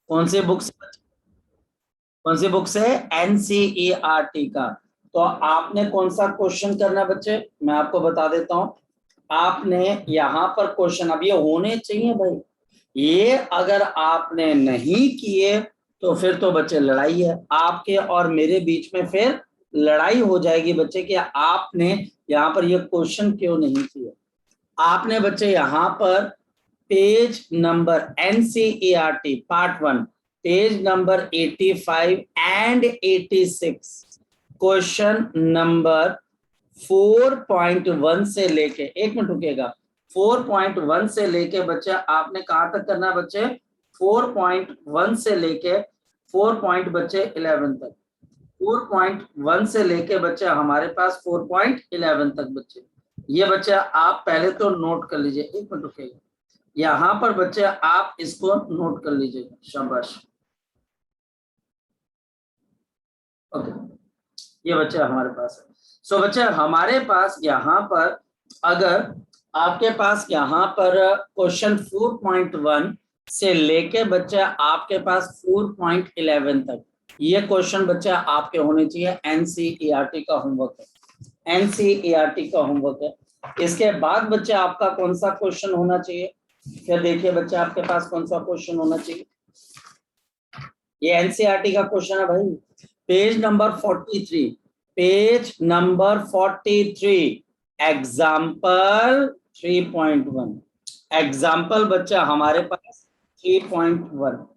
कौन सी बुक से, कौन सी बुक से? एनसीईआरटी का। तो आपने कौन सा क्वेश्चन करना है बच्चे, मैं आपको बता देता हूं। आपने यहाँ पर क्वेश्चन, अब ये होने चाहिए भाई, ये अगर आपने नहीं किए तो फिर तो बच्चे लड़ाई है आपके और मेरे बीच में, फिर लड़ाई हो जाएगी बच्चे कि आपने यहाँ पर ये क्वेश्चन क्यों नहीं किए। आपने बच्चे यहाँ पर page number NCERT part 1 page number 85 and 86 question number 4.1 से लेके, एक मिनट रुकेगा, 4.1 से लेके बच्चे आपने कहां तक करना है बच्चे? 4.1 से लेके 4.11 तक, 4.1 से लेके बच्चे हमारे पास 4.11 तक बच्चे। ये बच्चे आप पहले तो नोट कर लीजिए, एक मिनट रुकेगा, यहां पर बच्चे आप इसको नोट कर लीजिएगा, शाबाश। ओके, ये बच्चे हमारे पास है। सो बच्चे हमारे पास यहाँ पर, अगर आपके पास यहाँ पर क्वेश्चन 4.1 से लेके बच्चे आपके पास 4.11 तक, ये क्वेश्चन बच्चे आपके होने चाहिए। एनसीईआरटी का होमवर्क है, एनसीईआरटी का होमवर्क है। इसके बाद बच्चे आपका कौन सा क्वेश्चन होना चाहिए, फिर देखिए बच्चे आपके पास कौन सा क्वेश्चन होना चाहिए। ये एनसीईआरटी का क्वेश्चन है भाई, page number 43, page number 43, example 3.1, example बच्चा हमारे पास 3.1।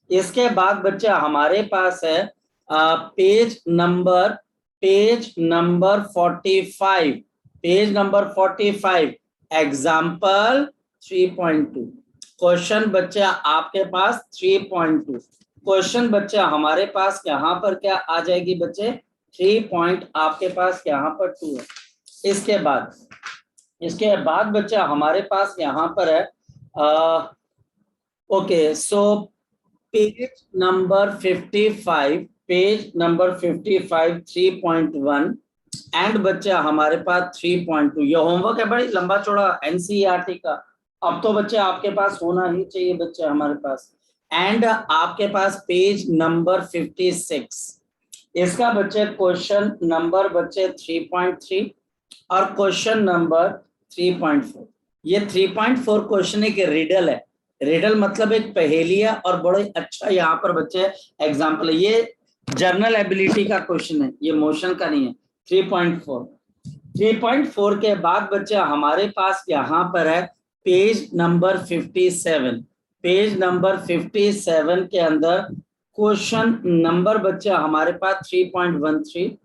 इसके बाद बच्चा हमारे पास है page number 45, page number 45, example 3.2, question बच्चा आपके पास 3.2, क्वेश्चन बच्चा हमारे पास यहाँ पर क्या आ जाएगी बच्चे? 3 पॉइंट आपके पास यहाँ पर 2 है। इसके बाद बच्चा हमारे पास यहाँ पर है okay, so page number 55, page number 55 3.1 and बच्चा हमारे पास 3.2। ये होमवर्क है बड़ी लंबा चौड़ा एनसीईआरटी का, अब तो बच्चे आपके पास होना ही चाहिए बच्चे हमारे पास। एंड आपके पास पेज नंबर 56, इसका बच्चे क्वेश्चन नंबर बच्चे 3.3 और क्वेश्चन नंबर 3.4। ये 3.4 क्वेश्चन एक रिडल है, रिडल मतलब एक पहेली है और बड़ा अच्छा यहाँ पर बच्चे एग्जाम्पल है। ये जर्नल एबिलिटी का क्वेश्चन है, ये मोशन का नहीं है। 3.4 के बाद बच्चे हमारे पास यहाँ पर है पेज नंबर 57, पेज नंबर 57 के अंदर क्वेश्चन नंबर बच्चे हमारे पास 3.13,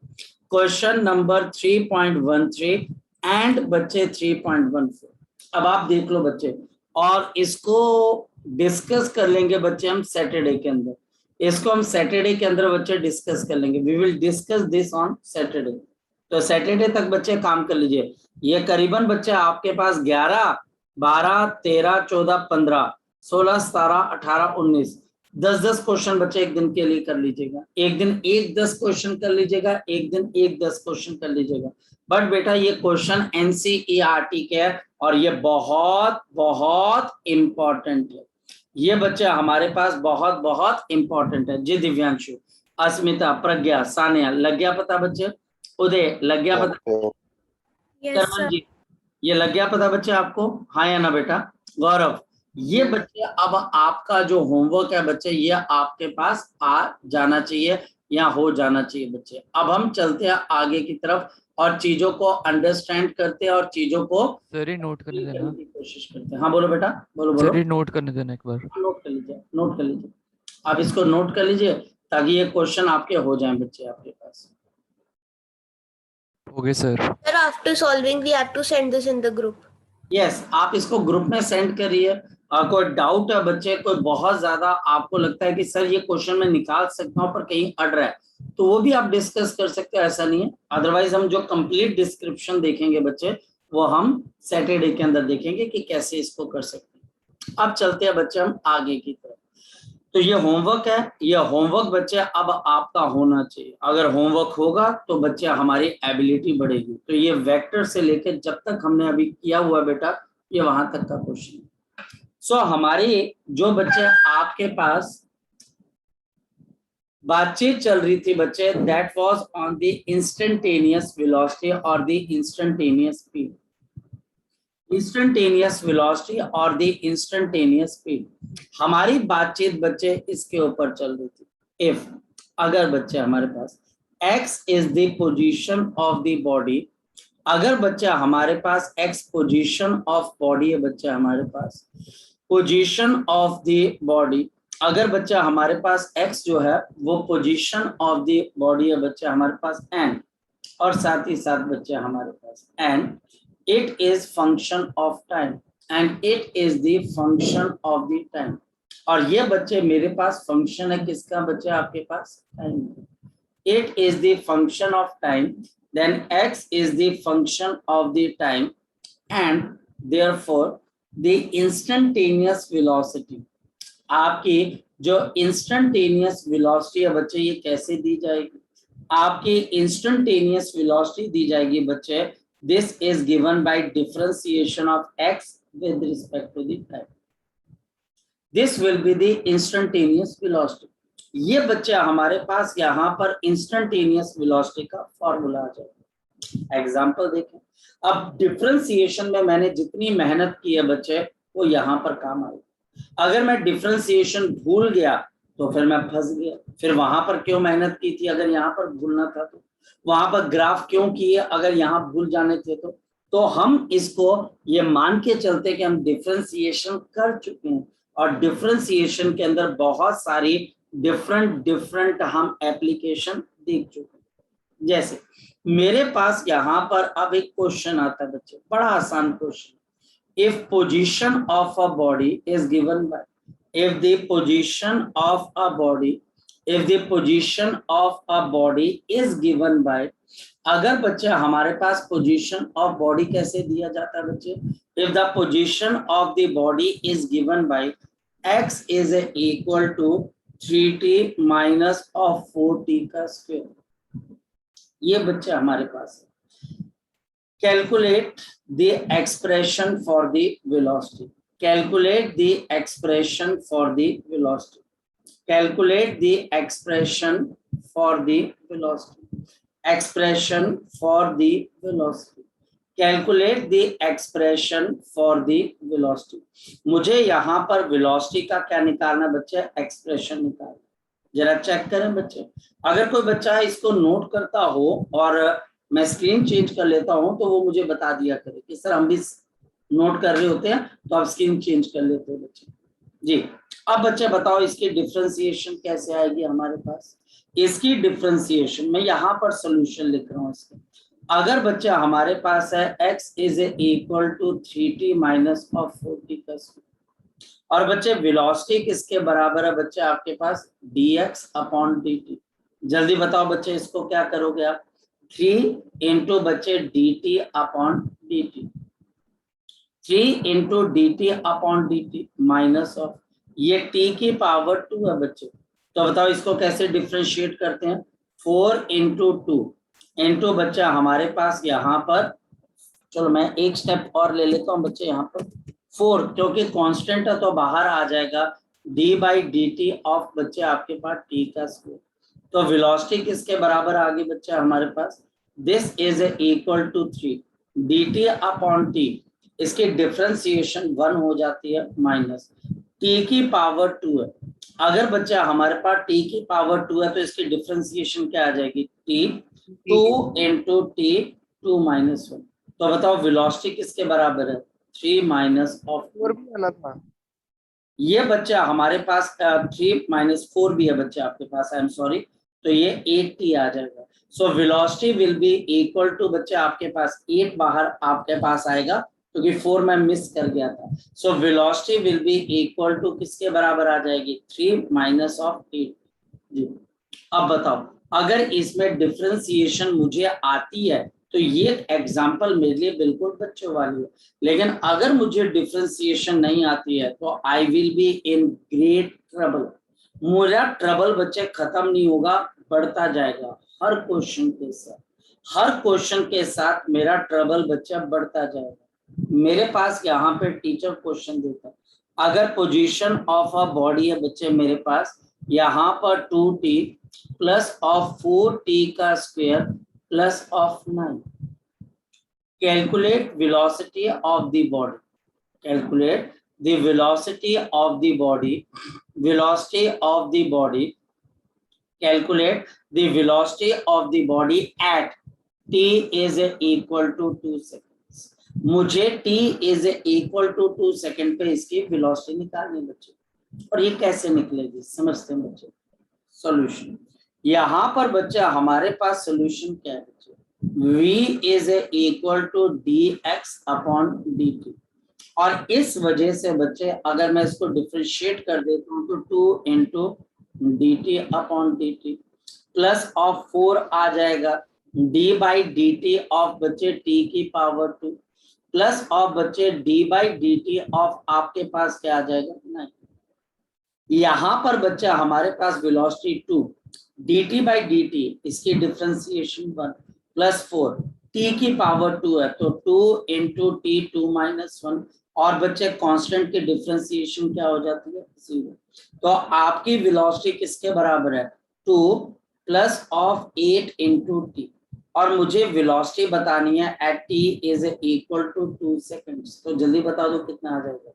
क्वेश्चन नंबर 3.13 एंड बच्चे 3.14। अब आप देख लो बच्चे, और इसको डिस्कस कर लेंगे बच्चे हम सैटरडे के अंदर, इसको हम सैटरडे के अंदर बच्चे डिस्कस कर लेंगे। We will discuss this on Saturday. तो सैटरडे तक बच्चे काम कर लीजिए। ये करीबन बच्चे आपके पास 11, 12, 13, 14, 15, 16, 17, 18, 19, 10-10 क्वेश्चन बच्चे एक दिन के लिए कर लीजिएगा। एक दिन एक 10 क्वेश्चन कर लीजिएगा, एक दिन एक 10 क्वेश्चन कर लीजिएगा। बट बेटा ये क्वेश्चन एनसीईआरटी के है और ये बहुत बहुत इंपॉर्टेंट है। ये बच्चे हमारे पास बहुत बहुत इंपॉर्टेंट है। जी दिव्यांशु, अस्मिता, प्रज्ञा, सानिया, लग गया पता बच्चे? उदय, लग गया पता? करमन जी, ये लग गया पता बच्चे आपको? हाँ या ना बेटा? गौरव, ये बच्चे अब आपका जो होमवर्क है बच्चे, ये आपके पास आ जाना चाहिए या हो जाना चाहिए बच्चे। अब हम चलते हैं आगे की तरफ और चीजों को अंडरस्टैंड करते हैं और चीजों को सर नोट करने देना की कोशिश करते हैं। हाँ बोलो बेटा, बोलो बोलो। सर, नोट करने देना एक बार। नोट कर लीजिए, नोट कर लीजिए, आप इसको नोट कर लीजिए ताकि ये क्वेश्चन आपके हो जाएं बच्चे आपके पास। हो गए sir. Sir, after solving, we have to send this in the group. Yes, आप इसको ग्रुप में सेंड करिए। कोई डाउट है बच्चे, कोई बहुत ज्यादा आपको लगता है कि सर ये क्वेश्चन मैं निकाल सकता हूँ पर कहीं अड़ रहा है, तो वो भी आप डिस्कस कर सकते हैं, ऐसा नहीं है। अदरवाइज हम जो कंप्लीट डिस्क्रिप्शन देखेंगे बच्चे, वो हम सैटरडे के अंदर देखेंगे कि कैसे इसको कर सकते हैं। अब चलते हैं बच्चे हम आगे की तरफ। तो ये होमवर्क है, ये होमवर्क बच्चे अब आपका होना चाहिए। अगर होमवर्क होगा तो बच्चे हमारी एबिलिटी बढ़ेगी। तो ये वेक्टर से लेकर जब तक हमने अभी किया हुआ बेटा, ये वहां तक का क्वेश्चन है। सो हमारे जो बच्चे आपके पास बातचीत चल रही थी बच्चे, that was on the instantaneous velocity और the instantaneous speed, instantaneous velocity और द इंस्टेंटेनियस स्पीड। हमारी बातचीत बच्चे इसके ऊपर चल रही थी। इफ, अगर बच्चे हमारे पास x is the position of the body, अगर बच्चा हमारे पास x पोजीशन ऑफ बॉडी है, बच्चा हमारे पास पोजीशन ऑफ द बॉडी, अगर बच्चा हमारे पास x जो है वो पोजीशन ऑफ द बॉडी है बच्चा हमारे पास n, और साथ ही साथ बच्चा हमारे पास n, it is function of time and it is the function of the time। और ये बच्चे मेरे पास फंक्शन है किसका बच्चे आपके पास, time. it is the function of time, then x is the function of the time and therefore the instantaneous velocity, आपकी जो इंस्टेंटेनियस वेलोसिटी है बच्चे ये कैसे दी जाएगी, आपकी इंस्टेंटेनियस वेलोसिटी दी जाएगी बच्चे, this is given by differentiation of x with respect to the time, this will be the instantaneous velocity। ये बच्चे हमारे पास यहाँ पर इंस्टेंटेनियस वेलोसिटी का फॉर्मूला आ जाएगा। एग्जांपल देखें, अब डिफरेंशिएशन में मैंने जितनी मेहनत की है बच्चे वो यहाँ पर काम आएगी। अगर मैं डिफरेंशिएशन भूल गया तो फिर मैं फंस गया, फिर वहां पर क्यों मेहनत की थी अगर यहाँ पर भूलना था, तो वहां पर ग्राफ क्यों किए अगर यहाँ भूल जाने थे, तो हम इसको ये मान के चलते कि हम डिफरेंशिएशन कर चुके हैं और डिफरेंशिएशन के अंदर बहुत सारी डिफरेंट हम एप्लीकेशन देख चुके हैं। जैसे मेरे पास यहाँ पर अब एक क्वेश्चन आता है बच्चे, बड़ा आसान question, if position of a body is given bye, if the position of a body, if the position of a body is given by, अगर बच्चे हमारे पास पोजीशन ऑफ बॉडी कैसे दिया जाता है बच्चे, if the position of the body is given by x is equal to 3t minus of 4t का square, ये बच्चे हमारे पास है। Calculate the expression for the velocity, calculate the expression for the velocity, calculate the expression for the velocity, expression for the velocity, calculate the expression for the velocity। मुझे यहाँ पर velocity का क्या निकालना बच्चे, एक्सप्रेशन निकालना। जरा चेक करें बच्चे, अगर कोई बच्चा इसको नोट करता हो और मैं स्क्रीन चेंज कर लेता हूं तो वो मुझे बता दिया करे कि सर हम भी नोट कर रहे होते हैं तो आप स्क्रीन चेंज कर लेते हो बच्चे जी। अब बच्चे बताओ इसकी डिफरेंशिएशन कैसे आएगी हमारे पास, इसकी डिफरेंशिएशन मैं यहाँ पर सॉल्यूशन लिख रहा हूँ इसका। अगर बच्चा हमारे पास है x is equal to 3t minus of 4t का स्क्वायर, और बच्चे वेलोसिटी किसके बराबर है बच्चे आपके पास, dx अपॉन dt। जल्दी बताओ बच्चे इसको क्या करोगे आप, 3 इंटू बच्चे dt upon dt, 3 into dt upon dt minus of, ये t की पावर 2 है बच्चे, तो बताओ इसको कैसे डिफरेंशिएट करते हैं, 4 इंटू 2 इंटू बच्चा हमारे पास यहाँ पर, चलो मैं एक स्टेप और ले लेता हूँ बच्चे यहाँ पर 4, क्योंकि कांस्टेंट है तो बाहर आ जाएगा d by D T of बच्चे आपके पास t का स्क्वायर। तो वेलोसिटी किसके बराबर आ गई बच्चे हमारे पास, this is equal to 3 dt upon t, इसकी डिफरेंशिएशन 1 हो जाती है माइनस t की पावर 2 है। अगर बच्चा हमारे पास t की पावर 2 है तो इसकी डिफरेंशिएशन क्या आ जाएगी, t 2 इंटू टी 2 माइनस 1। तो बताओ वेलोसिटी किसके बराबर है, 3 माइनस ऑफ 4 भी आना था, ये बच्चा हमारे पास 3 माइनस 4 भी है बच्चा आपके पास, आई एम सॉरी, तो ये 8t आ जाएगा। So velocity will be equal to बच्चा आपके पास 8 बाहर आपके पास आएगा क्योंकि 4 मैं मिस कर गया था। So velocity will be equal to किसके बराबर आ जाएगी, 3 माइनस ऑफ 8 जी। अब बताओ अगर इसमें डिफरेंशिएशन मुझे आती है तो ये एग्जांपल मेरे लिए बिल्कुल बच्चों वाली है, लेकिन अगर मुझे डिफरेंशिएशन नहीं आती है तो I will be in great trouble. मेरा ट्रबल बच्चे खत्म नहीं होगा, बढ़ता जाएगा हर क्वेश्चन के साथ, हर क्वेश्चन के साथ मेरा ट्रबल बच्चा बढ़ता जाएगा। मेरे पास यहाँ पे टीचर क्वेश्चन देता है, अगर पोजीशन ऑफ अ बॉडी है बच्चे मेरे पास यहाँ पर 2t प्लस ऑफ 4t का square plus of 9. Calculate velocity of the body. Calculate the velocity of the body. Velocity of the body. Calculate the velocity of the body at t is equal to 2 seconds. मुझे t is equal to 2 second पे इसकी velocity निकालनी बच्चे. और ये कैसे निकलेगी समझते हैं बच्चे. सॉल्यूशन यहाँ पर बच्चा हमारे पास सॉल्यूशन क्या है बच्चे. v is equal to dx upon dt. और इस वजह से बच्चे अगर मैं इसको डिफरेंशिएट कर देता हूँ तो 2 into dt upon dt plus of 4 आ जाएगा d by dt ऑफ बच्चे t की पावर 2 प्लस ऑफ बच्चे d by dt ऑफ आपके पास क्या आ जाएगा 9. यहाँ पर बच्चा हमारे पास वेलोसिटी 2 dt by dt इसकी डिफरेंशिएशन 1 प्लस 4 t की पावर 2 है तो 2 into t 2 minus 1 और बच्चे कांस्टेंट की डिफरेंशिएशन क्या हो जाती है 0. तो आपकी वेलोसिटी किसके बराबर है 2 प्लस ऑफ 8 into t. और मुझे वेलोसिटी बतानी है at t is equal to 2 seconds. तो जल्दी बता दो कितना आ जाएगा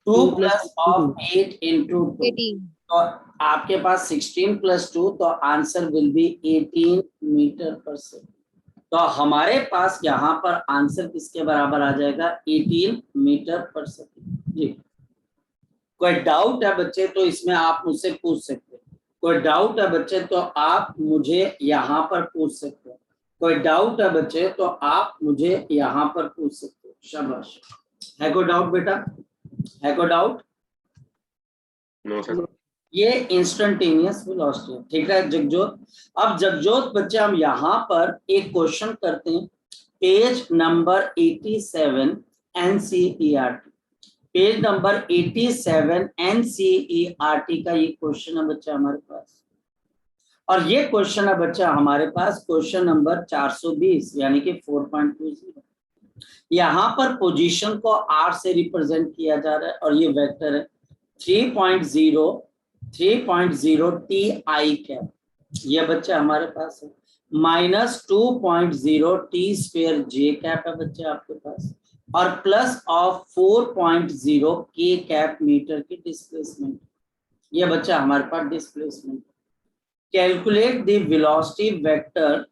2 प्लस ऑफ 8 into 2. तो आपके पास 16 प्लस 2 तो answer will be 18 metre per second. तो हमारे पास यहाँ पर आंसर किसके बराबर आ जाएगा 18 मीटर पर सेकेंड. जी कोई डाउट है बच्चे तो इसमें आप मुझसे पूछ सकते हैं. कोई डाउट है बच्चे तो आप मुझे यहाँ पर पूछ सकते हो. कोई डाउट है बच्चे तो आप मुझे यहाँ पर पूछ सकते हो. शाबाश. है कोई डाउट बेटा. है कोई डाउट. No sir. ये इंस्टेंटेनियस वेलोसिटी है. ठीक है जगजोत. अब जगजोत बच्चे हम यहाँ पर एक क्वेश्चन करते हैं page number 87 NCERT. Page number 87 NCERT का ये क्वेश्चन है बच्चा हमारे पास. और ये क्वेश्चन है बच्चा हमारे पास क्वेश्चन नंबर 420 यानी कि 4.20. यहाँ पर पोजीशन को r से रिप्रेजेंट किया जा रहा है और ये वेक्टर है 3.0 टी आई कैप. ये बच्चा हमारे पास है माइनस 2.0 टी स्क्वायर जे कैप है बच्चे आपके पास और प्लस ऑफ 4.0 के कैप मीटर की डिस्प्लेसमेंट. ये बच्चा हमारे पास displacement. Calculate the velocity vector.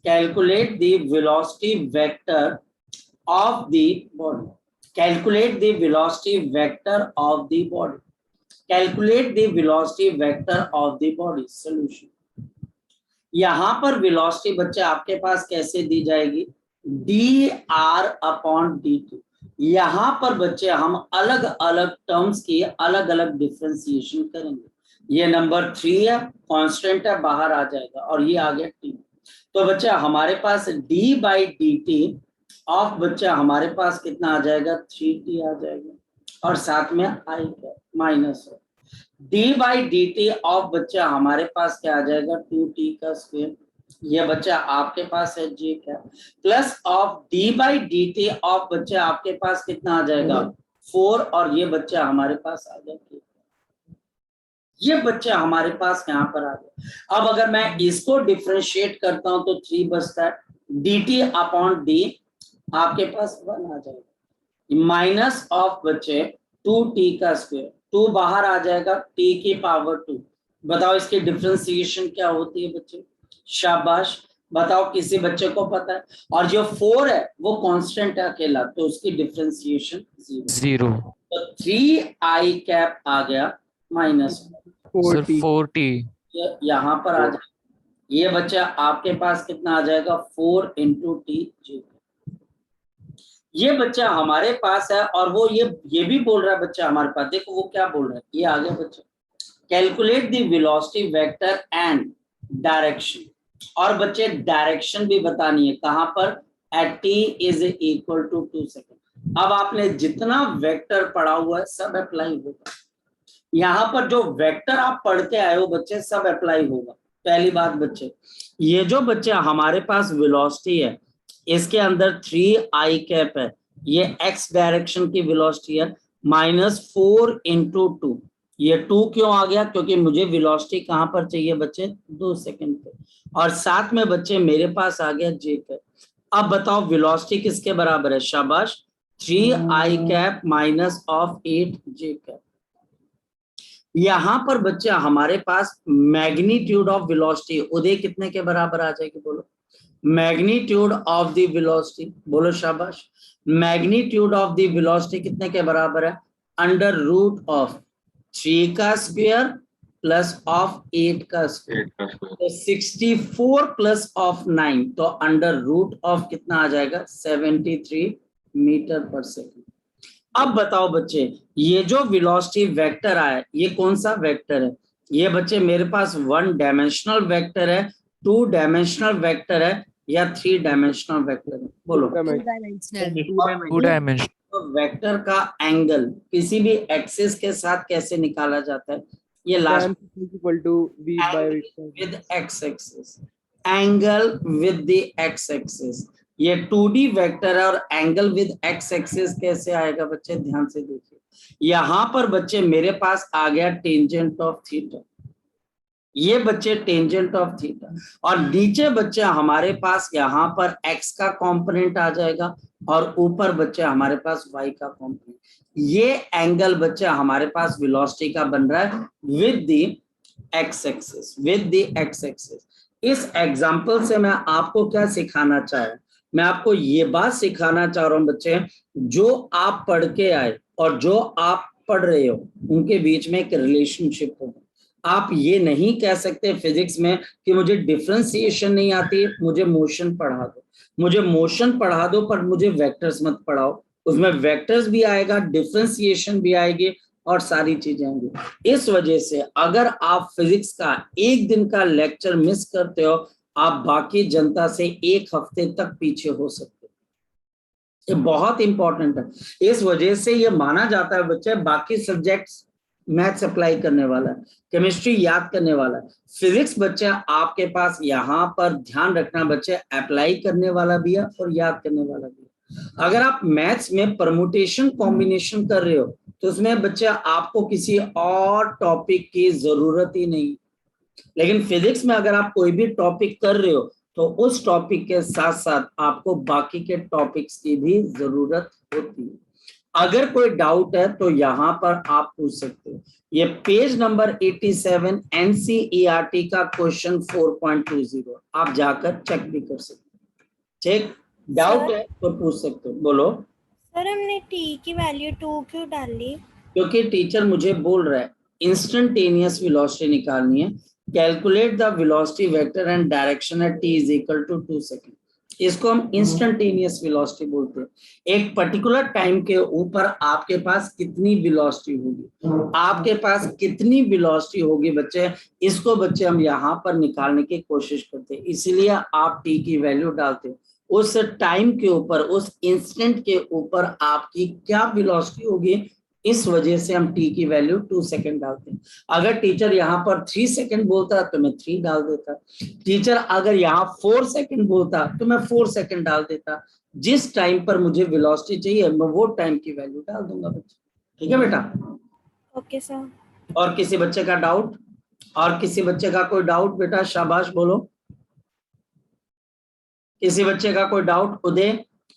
Calculate the velocity vector of the body. Calculate the velocity vector of the body. Calculate the velocity vector of the body. Solution. यहाँ पर velocity बच्चे आपके पास कैसे दी जाएगी dr upon dt. यहाँ पर बच्चे हम अलग अलग टर्म्स की अलग अलग डिफरेंशिएशन करेंगे. ये नंबर 3 है कांस्टेंट है बाहर आ जाएगा और ये आ गया t. तो बच्चा हमारे पास d by dt ऑफ बच्चा हमारे पास कितना आ जाएगा 3t आ जाएगा और साथ में आई का माइनस है. d by dt ऑफ बच्चा हमारे पास क्या आ जाएगा 2t का स्क्वायर. ये बच्चा आपके पास है j का plus of d by dt of बच्चा आपके पास कितना आ जाएगा 4 और ये बच्चा हमारे पास आ जाएगा. ये बच्चा हमारे पास यहाँ पर आ गया. अब अगर मैं इसको डिफरेंशिएट करता हूं तो 3 बचता है dt अपॉन d आपके पास 1 आ जाएगा माइनस ऑफ बच्चे 2t का स्क्वायर. 2 बाहर आ जाएगा t की पावर 2. बताओ इसकी डिफरेंशिएशन क्या होती है बच्चे. शाबाश. बताओ किसी बच्चे को पता है. और जो 4 है वो कांस्टेंट है अकेला तो उसकी डिफरेंशिएशन 0. तो 3i कैप आ गया माइनस 4t. यहाँ पर आ जाएगा. ये बच्चा आपके पास कितना आ जाएगा 4 into t. ये बच्चा हमारे पास है और वो ये भी बोल रहा है बच्चा हमारे पास. देखो वो क्या बोल रहा है. ये आ गया बच्चा. Calculate the velocity vector and direction. और बच्चे डायरेक्शन भी बतानी है कहां पर at t is equal to 2 second. अब आपने जितना वेक्टर पढ़ा हुआ है सब अप्लाई होगा. यहाँ पर जो वेक्टर आप पढ़ के आए हो बच्चे सब अप्लाई होगा. पहली बात बच्चे ये जो बच्चे हमारे पास वेलोसिटी है इसके अंदर 3i कैप है. ये x डायरेक्शन की वेलोसिटी है माइनस 4 into 2 ये 2 क्यों आ गया? क्योंकि मुझे वेलोसिटी कहां पर चाहिए बच्चे? 2 सेकंड पे, और साथ में बच्चे मेरे पास आ गया जे कैप। अब बताओ वेलोसिटी किसके बराबर है? शाबाश, 3i cap minus of 8 J cap. यहां पर बच्चे हमारे पास मैग्नीट्यूड ऑफ वेलोसिटी उदय कितने के बराबर आ जाएगी? बोलो मैग्नीट्यूड ऑफ द वेलोसिटी, बोलो शाबाश। मैग्नीट्यूड ऑफ द वेलोसिटी कितने के बराबर है? अंडर रूट ऑफ 3 का स्क्वायर प्लस ऑफ 8 का स्क्वायर, 8 का square. तो 64 प्लस ऑफ 9, तो अंडर रूट ऑफ कितना आ जाएगा? 73 मीटर पर सेकेंड। अब बताओ बच्चे, ये जो वेलोसिटी वेक्टर आया, ये कौन सा वेक्टर है? ये बच्चे मेरे पास 1 डायमेंशनल वेक्टर है, 2 डायमेंशनल वेक्टर है, या 3 डायमेंशनल वेक्टर है? बोलो। 2 dimension. तो वेक्टर का एंगल किसी भी एक्सिस के साथ कैसे निकाला जाता है? ये last with x axis, angle with the x axis. ये 2D वेक्टर है और एंगल विद एक्स एक्सिस कैसे आएगा बच्चे? ध्यान से देखिए, यहां पर बच्चे मेरे पास आ गया टेंजेंट ऑफ थीटा, ये बच्चे टेंजेंट ऑफ थीटा, और नीचे बच्चे हमारे पास यहाँ पर x का कंपोनेंट आ जाएगा और ऊपर बच्चे हमारे पास y का कंपोनेंट। ये एंगल बच्चे हमारे पास वेलोसिटी का बन रहा है with the x axis, with the x axis. इस एग्जांपल से मैं आपको क्या सिखाना चाहे? मैं आपको ये बात सिखाना चाह रहा हूँ बच्चे, जो आप पढ़ के आए और जो आप पढ़ रहे हो उनके बीच में एक रिलेशनशिप होगा। आप ये नहीं कह सकते फिजिक्स में कि मुझे डिफरेंशिएशन नहीं आती, मुझे मोशन पढ़ा दो, मुझे मोशन पढ़ा दो पर मुझे वेक्टर्स मत पढ़ाओ। उसमें वेक्टर्स भी आएगा, डिफरेंशिएशन भी आएगी और सारी चीजें आएंगी। इस वजह से अगर आप फिजिक्स का एक दिन का लेक्चर मिस करते हो, आप बाकी जनता से 1 हफ्ते तक पीछे हो सकते हो। ये बहुत इंपॉर्टेंट है। इस वजह से ये माना जाता है बच्चे, बाकी सब्जेक्ट्स मैथ्स अप्लाई करने वाला है, केमिस्ट्री याद करने वाला है, फिजिक्स बच्चे आपके पास यहाँ पर ध्यान रखना बच्चे अप्लाई करने वाला भी है और याद करने वाला भी है। अगर आप मैथ्स में परमुटेशन कॉम्बिनेशन कर रहे हो तो उसमें बच्चे आपको किसी और टॉपिक की जरूरत ही नहीं, लेकिन फिजिक्स में अगर आप कोई भी टॉपिक कर रहे हो तो उस टॉपिक के साथ साथ आपको बाकी के टॉपिक्स की भी जरूरत होती है। अगर कोई डाउट है तो यहाँ पर आप पूछ सकते हो। ये पेज नंबर 87 NCERT का क्वेश्चन 4.20 आप जाकर चेक भी कर सकते हो। ठीक, डाउट है तो पूछ सकते हो, बोलो। सर हमने t की वैल्यू 2 क्यों डाली? क्योंकि टीचर मुझे बोल रहा है इंस्टेंटेनियस वेलोसिटी निकालनी है, calculate the velocity vector and direction at t is equal to 2 second. इसको हम इंस्टेंटेनियस वेलोसिटी बोलते हैं। एक पर्टिकुलर टाइम के ऊपर आपके पास कितनी वेलोसिटी होगी, आपके पास कितनी वेलोसिटी होगी बच्चे, इसको बच्चे हम यहाँ पर निकालने की कोशिश करते हैं। इसीलिए आप t की वैल्यू डालते हो, उस टाइम के ऊपर, उस इंस्टेंट के ऊपर आपकी क्या वेलोसिटी होगी, इस वजह से हम t की वैल्यू 2 सेकंड डालते हैं। अगर टीचर यहाँ पर 3 सेकंड बोलता तो मैं 3 डाल देता, टीचर अगर यहाँ 4 सेकंड बोलता तो मैं 4 सेकंड डाल देता। जिस टाइम पर मुझे वेलोसिटी चाहिए मैं वो टाइम की वैल्यू डाल दूंगा बच्चे। ठीक है बेटा? Okay sir. और किसी बच्चे का डाउट? और किसी बच्चे का कोई डाउट बेटा? शाबाश बोलो। किसी बच्चे का कोई डाउट? उदय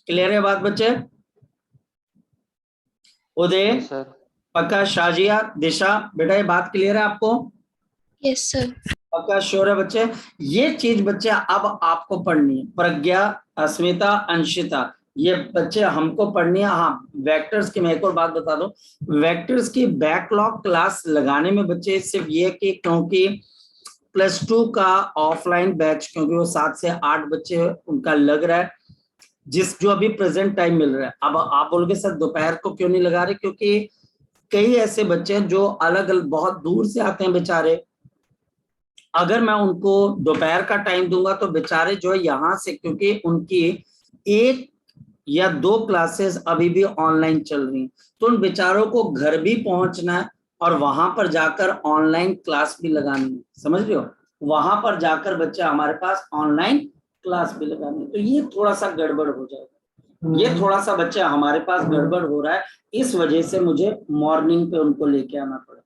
क्लियर है बात बच्चे? उदय, पक्का? शाजिया, दिशा, बेटा ये बात क्लियर है आपको? Yes sir. पक्का श्योर है बच्चे? ये चीज बच्चे अब आपको पढ़नी है। प्रज्ञा, अस्मिता, अंशिता, ये बच्चे हमको पढ़नी है। हाँ, वेक्टर्स की मैं एक और बात बता दूं, वेक्टर्स की बैकलॉग क्लास लगाने में बच्चे सिर्फ ये कि क्योंकि +2 का ऑफलाइन बैच, क्योंकि वो 7 से 8 बच्चे उनका लग रहा है, जिस जो अभी प्रेजेंट टाइम मिल रहा है। अब आप बोलोगे सर दोपहर को क्यों नहीं लगा रहे? क्योंकि कई ऐसे बच्चे हैं जो अलग अलग बहुत दूर से आते हैं बेचारे, अगर मैं उनको दोपहर का टाइम दूंगा तो बेचारे जो है यहाँ से, क्योंकि उनकी 1 या 2 क्लासेस अभी भी ऑनलाइन चल रही हैं, तो उन बेचारों को घर भी पहुंचना है और वहां पर जाकर ऑनलाइन क्लास भी लगानी है। समझ रहे हो? वहां पर जाकर बच्चे हमारे पास ऑनलाइन क्लास भी लगानी है, तो ये थोड़ा सा गड़बड़ हो जाएगा। ये थोड़ा सा बच्चे हमारे पास गड़बड़ हो रहा है, इस वजह से मुझे मॉर्निंग पे उनको लेके आना पड़ा।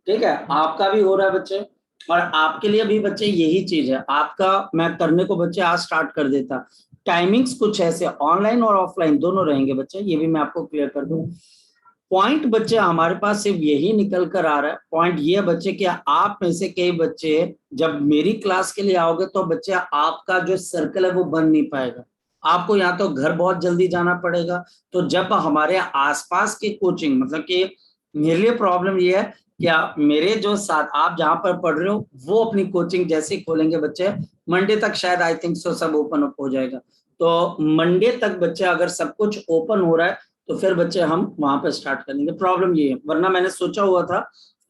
ठीक है, आपका भी हो रहा है बच्चे, और आपके लिए भी बच्चे यही चीज है। आपका मैं करने को बच्चे आज स्टार्ट कर देता। टाइमिंग्स कुछ ऐसे ऑनलाइन और ऑफलाइन दोनों रहेंगे बच्चे, ये भी मैं आपको क्लियर कर दूं। पॉइंट बच्चे हमारे पास सिर्फ यही निकल कर आ रहा है, पॉइंट ये बच्चे कि आप में से कई बच्चे जब मेरी क्लास के लिए आओगे तो बच्चे आपका जो सर्कल है वो बन नहीं पाएगा। आपको या तो घर बहुत जल्दी जाना पड़ेगा, तो जब हमारे आसपास की कोचिंग, मतलब कि मेरे लिए प्रॉब्लम ये है कि मेरे जो साथ आप जहां पर पढ़ रहे हो वो अपनी कोचिंग जैसे ही खोलेंगे बच्चे, मंडे तक शायद आई थिंक सो सब ओपन अप हो जाएगा। तो मंडे तक बच्चे अगर सब कुछ ओपन हो रहा है तो फिर बच्चे हम वहां पर स्टार्ट करेंगे। प्रॉब्लम ये है, वरना मैंने सोचा हुआ था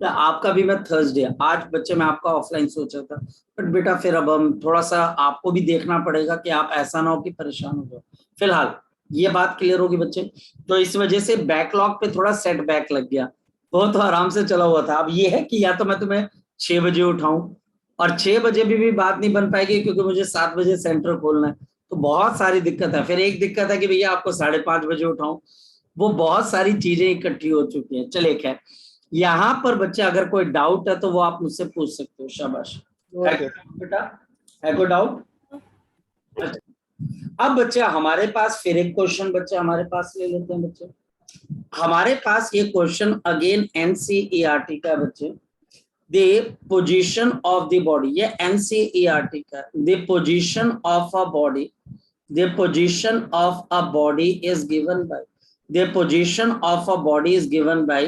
कि आपका भी मैं थर्सडे आज बच्चे मैं आपका ऑफलाइन सोचा था, बट बेटा फिर अब हम थोड़ा सा आपको भी देखना पड़ेगा कि आप ऐसा ना हो कि परेशान हो जाओ। फिलहाल ये बात क्लियर होगी बच्चे। तो इस वजह से बैकलॉग पे थोड़ा सेटबैक लग गया, वो तो आराम से चला हुआ था। अब ये है कि या तो मैं तुम्हें 6 बजे उठाऊं, और 6 बजे भी बात नहीं बन पाएगी क्योंकि मुझे 7 बजे सेंटर खोलना है, तो बहुत सारी दिक्कत है। फिर एक दिक्कत है कि भैया आपको 5:30 बजे उठाऊं, वो बहुत सारी चीजें इकट्ठी हो चुकी हैं। चलिए खैर, यहाँ पर बच्चे अगर कोई डाउट है तो वो आप मुझसे पूछ सकते हो। शाबाश, है बेटा, है कोई डाउट? अब बच्चे हमारे पास फिर एक क्वेश्चन बच्चे हमारे पास ले लेते हैं बच्चे। हमारे पास ये क्वेश्चन अगेन एनसीईआरटी का बच्चे, the position of the body, ये एनसीईआरटी का, the position of a body, the position of a body is given bye, the position of a body is given by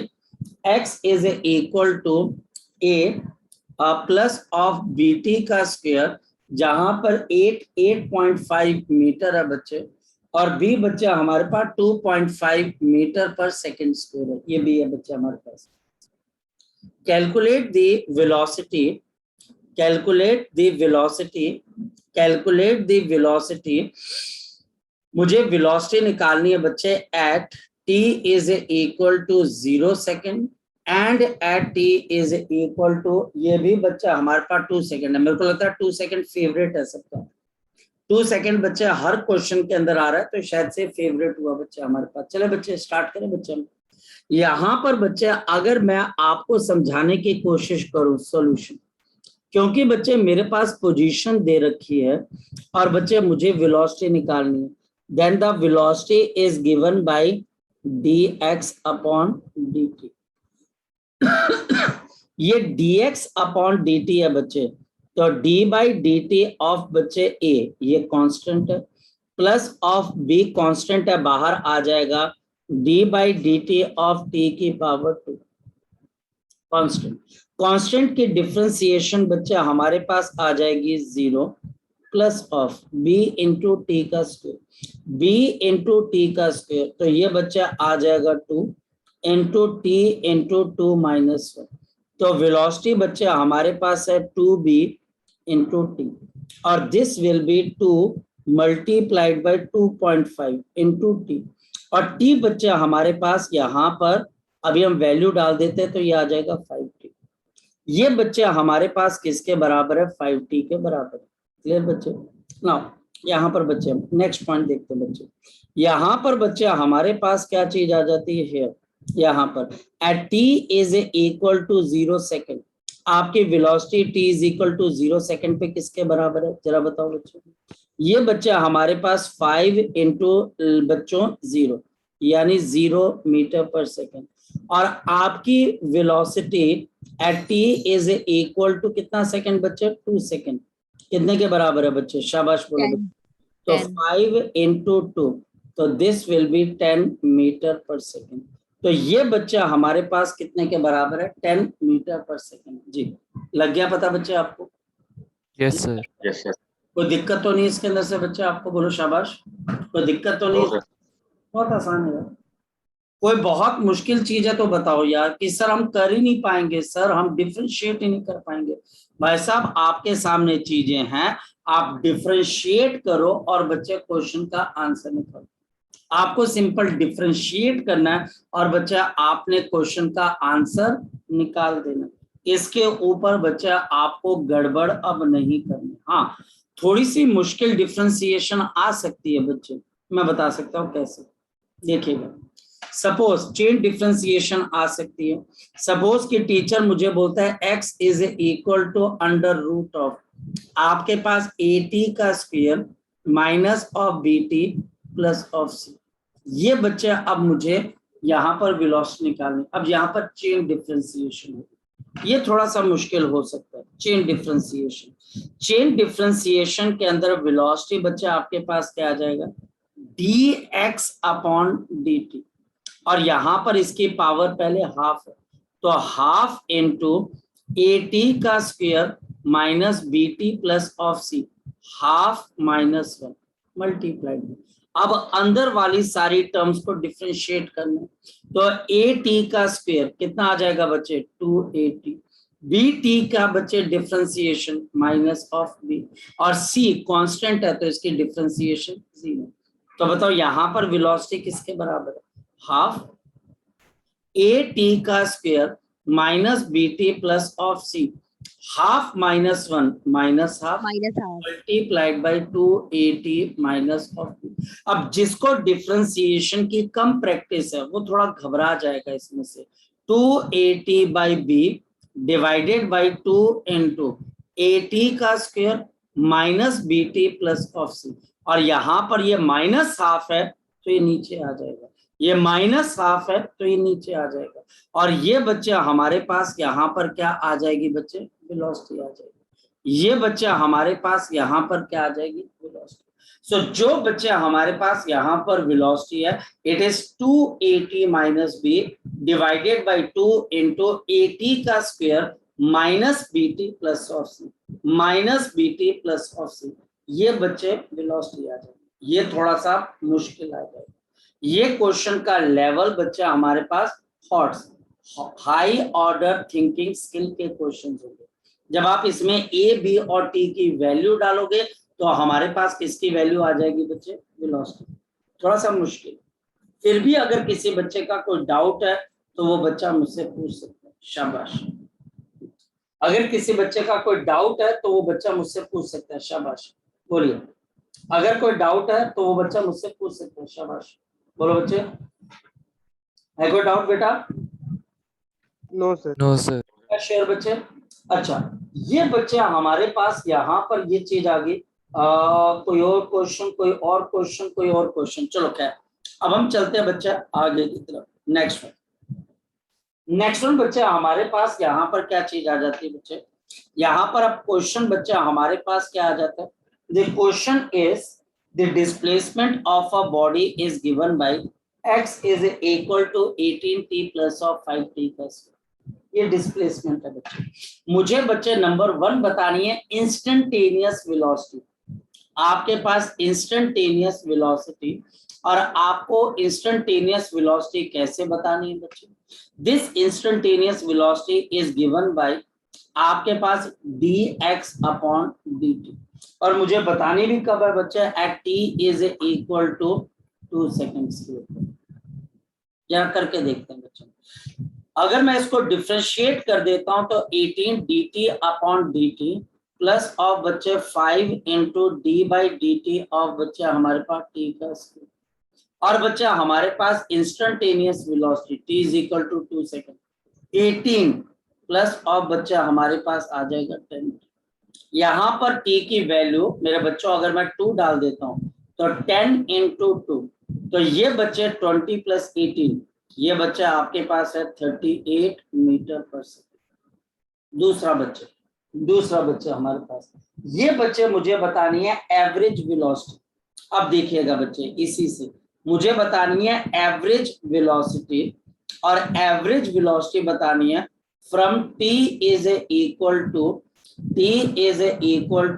x is equal to a plus of bt का square, जहां पर 8.5 metre है बच्चे, और b बच्चे हमारे पास 2.5 metre पर सेकंड स्क्वायर है, ये भी है बच्चे हमारे पास। Calculate the velocity, calculate the velocity, calculate the velocity, मुझे वेलोसिटी निकालनी है बच्चे at t is equal to 0 second and at t is equal to, ये भी बच्चा हमारे पास 2 सेकेंड है। मेरे को लगता है 2 सेकेंड फेवरेट है सबका, 2 सेकेंड बच्चे हर क्वेश्चन के अंदर आ रहा है, तो शायद से फेवरेट हुआ बच्चे हमारे पास। चले बच्चे स्टार्ट करें बच्चे। यहाँ पर बच्चे अगर मैं आपको समझाने की कोशिश करूं सॉल्यूशन, क्योंकि बच्चे मेरे पास पोजीशन दे रखी है और बच्चे मुझे वेलोसिटी निकालनी है, then the velocity is given by dx upon dt। ये dx upon dt है बच्चे, तो d by dt ऑफ बच्चे a ये कांस्टेंट है, प्लस ऑफ b कांस्टेंट है बाहर आ जाएगा, d by dt of t की पावर 2 कांस्टेंट। कांस्टेंट की डिफरेंशिएशन बच्चे हमारे पास आ जाएगी 0 plus of b into T का स्क्वायर, b इंटू टी का स्क्वायर, तो ये बच्चा आ जाएगा 2 इंटू टी इंटू 2 माइनस 1। तो वेलोसिटी बच्चे हमारे पास है 2b इंटू टी, और this will B 2 multiplied by 2.5 into T, और t बच्चे हमारे पास यहाँ पर अभी हम वैल्यू डाल देते हैं तो ये आ जाएगा 5t। ये बच्चे हमारे पास किसके बराबर है? 5t के बराबर है। क्लियर बच्चे? नाउ यहाँ पर बच्चे नेक्स्ट पॉइंट देखते हैं बच्चे। यहाँ पर बच्चे हमारे पास क्या चीज आ जाती है here? यहाँ पर at t is equal to 0 second, आपकी velocity t is equal to 0 second पे किसके बराबर है जरा बताओ बच्चों? ये बच्चे हमारे पास 5 इंटू बच्चों 0 यानी 0 मीटर पर सेकेंड, और आपकी velocity at t is equal to कितना सेकेंड बच्चे? 2 सेकेंड। कितने के बराबर है बच्चे? शाबाश बोलो। तो 5 इंटू 2, तो this will B 10 metre per second. तो ये बच्चा हमारे पास कितने के बराबर है? 10 मीटर पर सेकेंड। जी लग गया पता बच्चे आपको? Yes, sir. Yes, sir. कोई दिक्कत तो नहीं इसके अंदर से बच्चे? आपको बोलो शाबाश, कोई दिक्कत तो नहीं? No, sir. बहुत आसान है। कोई बहुत मुश्किल चीज है तो बताओ यार कि सर हम कर ही नहीं पाएंगे, सर हम डिफरेंशिएट ही नहीं कर पाएंगे। भाई साहब आपके सामने चीजें हैं, आप डिफरेंशिएट करो और बच्चे क्वेश्चन का आंसर निकालो। आपको सिंपल डिफरेंशिएट करना है और बच्चा आपने क्वेश्चन का आंसर निकाल देना। इसके ऊपर बच्चा आपको गड़बड़ अब नहीं करनी। हाँ थोड़ी सी मुश्किल डिफरेंशिएशन आ सकती है बच्चे, मैं बता सकता हूँ कैसे। देखिएगा सपोज चेन डिफरेंशिएशन आ सकती है। सपोज कि टीचर मुझे बोलता है x is equal to under root of आपके पास AT का square minus of BT plus of C। ये बच्चे अब मुझे यहाँ पर वेलोसिटी निकालनी। अब यहाँ पर चेन डिफरेंशिएशन है, ये थोड़ा सा मुश्किल हो सकता है। चेन डिफरेंशिएशन के अंदर वेलोसिटी बच्चे आपके पास क्या आ जाएगा, dx अपॉन dt, और यहां पर इसकी पावर पहले हाफ है, तो हाफ इंटू AT का square minus BT plus of C, half minus 1 multiplied. अब अंदर वाली सारी टर्म्स को डिफरेंशिएट करना, तो AT का स्क्वायर कितना आ जाएगा बच्चे 2AT, BT का बच्चे डिफरेंशिएशन माइनस ऑफ B, और C कांस्टेंट है तो इसकी डिफरेंशिएशन 0। तो बताओ यहां पर वेलोसिटी किसके बराबर है, हाफ AT का square minus BT plus of C, half minus 1 minus half multiplied by 2AT minus of B। अब जिसको डिफरेंशिएशन की कम प्रैक्टिस है वो थोड़ा घबरा जाएगा इसमें से, 2AT by B divided by 2 into AT का square minus BT plus of C, और यहां पर ये माइनस हाफ है तो ये नीचे आ जाएगा, ये माइनस हाफ है तो ये नीचे आ जाएगा, और ये बच्चे हमारे पास यहाँ पर क्या आ जाएगी बच्चे, वेलोसिटी आ जाएगी। ये बच्चे हमारे पास यहाँ पर क्या आ जाएगी, वेलोसिटी। सो जो बच्चे हमारे पास यहाँ पर वेलोसिटी है, it is 2AT minus B divided by 2 into AT का square minus BT plus of C, minus BT plus of C। ये बच्चे वेलोसिटी आ जाएगी। ये थोड़ा सा मुश्किल आ जाएगा। ये क्वेश्चन का लेवल बच्चा हमारे पास HOTS high order thinking skill के क्वेश्चन होंगे। जब आप इसमें A, B और T की वैल्यू डालोगे तो हमारे पास किसकी वैल्यू आ जाएगी बच्चे, वेलोसिटी। थोड़ा सा मुश्किल, फिर भी अगर किसी बच्चे का कोई डाउट है तो वो बच्चा मुझसे पूछ सकता है, शाबाश। अगर किसी बच्चे का कोई डाउट है तो वो बच्चा मुझसे पूछ सकता है, शाबाश बोलिए। अगर कोई डाउट है तो वो बच्चा मुझसे पूछ सकता है, शाबाश बोलो बच्चे। है कोई डाउट बेटा? No sir. No sir. Share बच्चे। अच्छा, ये बच्चे हमारे पास यहाँ पर ये चीज आ गई। कोई और क्वेश्चन, कोई और क्वेश्चन, कोई और क्वेश्चन? चलो खैर, अब हम चलते हैं बच्चा आगे की तरफ। नेक्स्ट वन बच्चे हमारे पास यहाँ पर क्या चीज आ जाती है बच्चे, यहाँ पर अब क्वेश्चन बच्चा हमारे पास क्या आ जाता है। The question is the displacement of a body is given by x is equal to 18t plus of 5t plus. ये डिस्प्लेसमेंट है बच्चे। मुझे बच्चे नंबर 1 बतानी है इंस्टेंटेनियस वेलोसिटी। आपके पास इंस्टेंटेनियस वेलोसिटी, और आपको इंस्टेंटेनियस वेलोसिटी कैसे बतानी है बच्चे। This instantaneous velocity is given bye आपके पास dx अपॉन dt, और मुझे बतानी भी कब है बच्चे, at t is equal to 2 seconds के ऊपर। यहाँ करके देखते हैं बच्चों। अगर मैं इसको डिफरेंशिएट कर देता हूं तो 18 dt upon dt plus of बच्चे 5 into D by D T of बच्चे हमारे पास t का स्क्वायर, और बच्चा हमारे पास instantaneous velocity t is equal to 2 second, 18 plus of बच्चा हमारे पास आ जाएगा 10। यहाँ पर t की वैल्यू मेरे बच्चों अगर मैं 2 डाल देता हूँ तो 10 इंटू 2, तो ये बच्चे 20 प्लस 18, ये बच्चा आपके पास है 38 मीटर पर सेकेंड। दूसरा बच्चा हमारे पास, ये बच्चे मुझे बतानी है एवरेज वेलोसिटी। अब देखिएगा बच्चे, इसी से मुझे बतानी है एवरेज वेलोसिटी, और एवरेज वेलोसिटी बतानी है from t is equal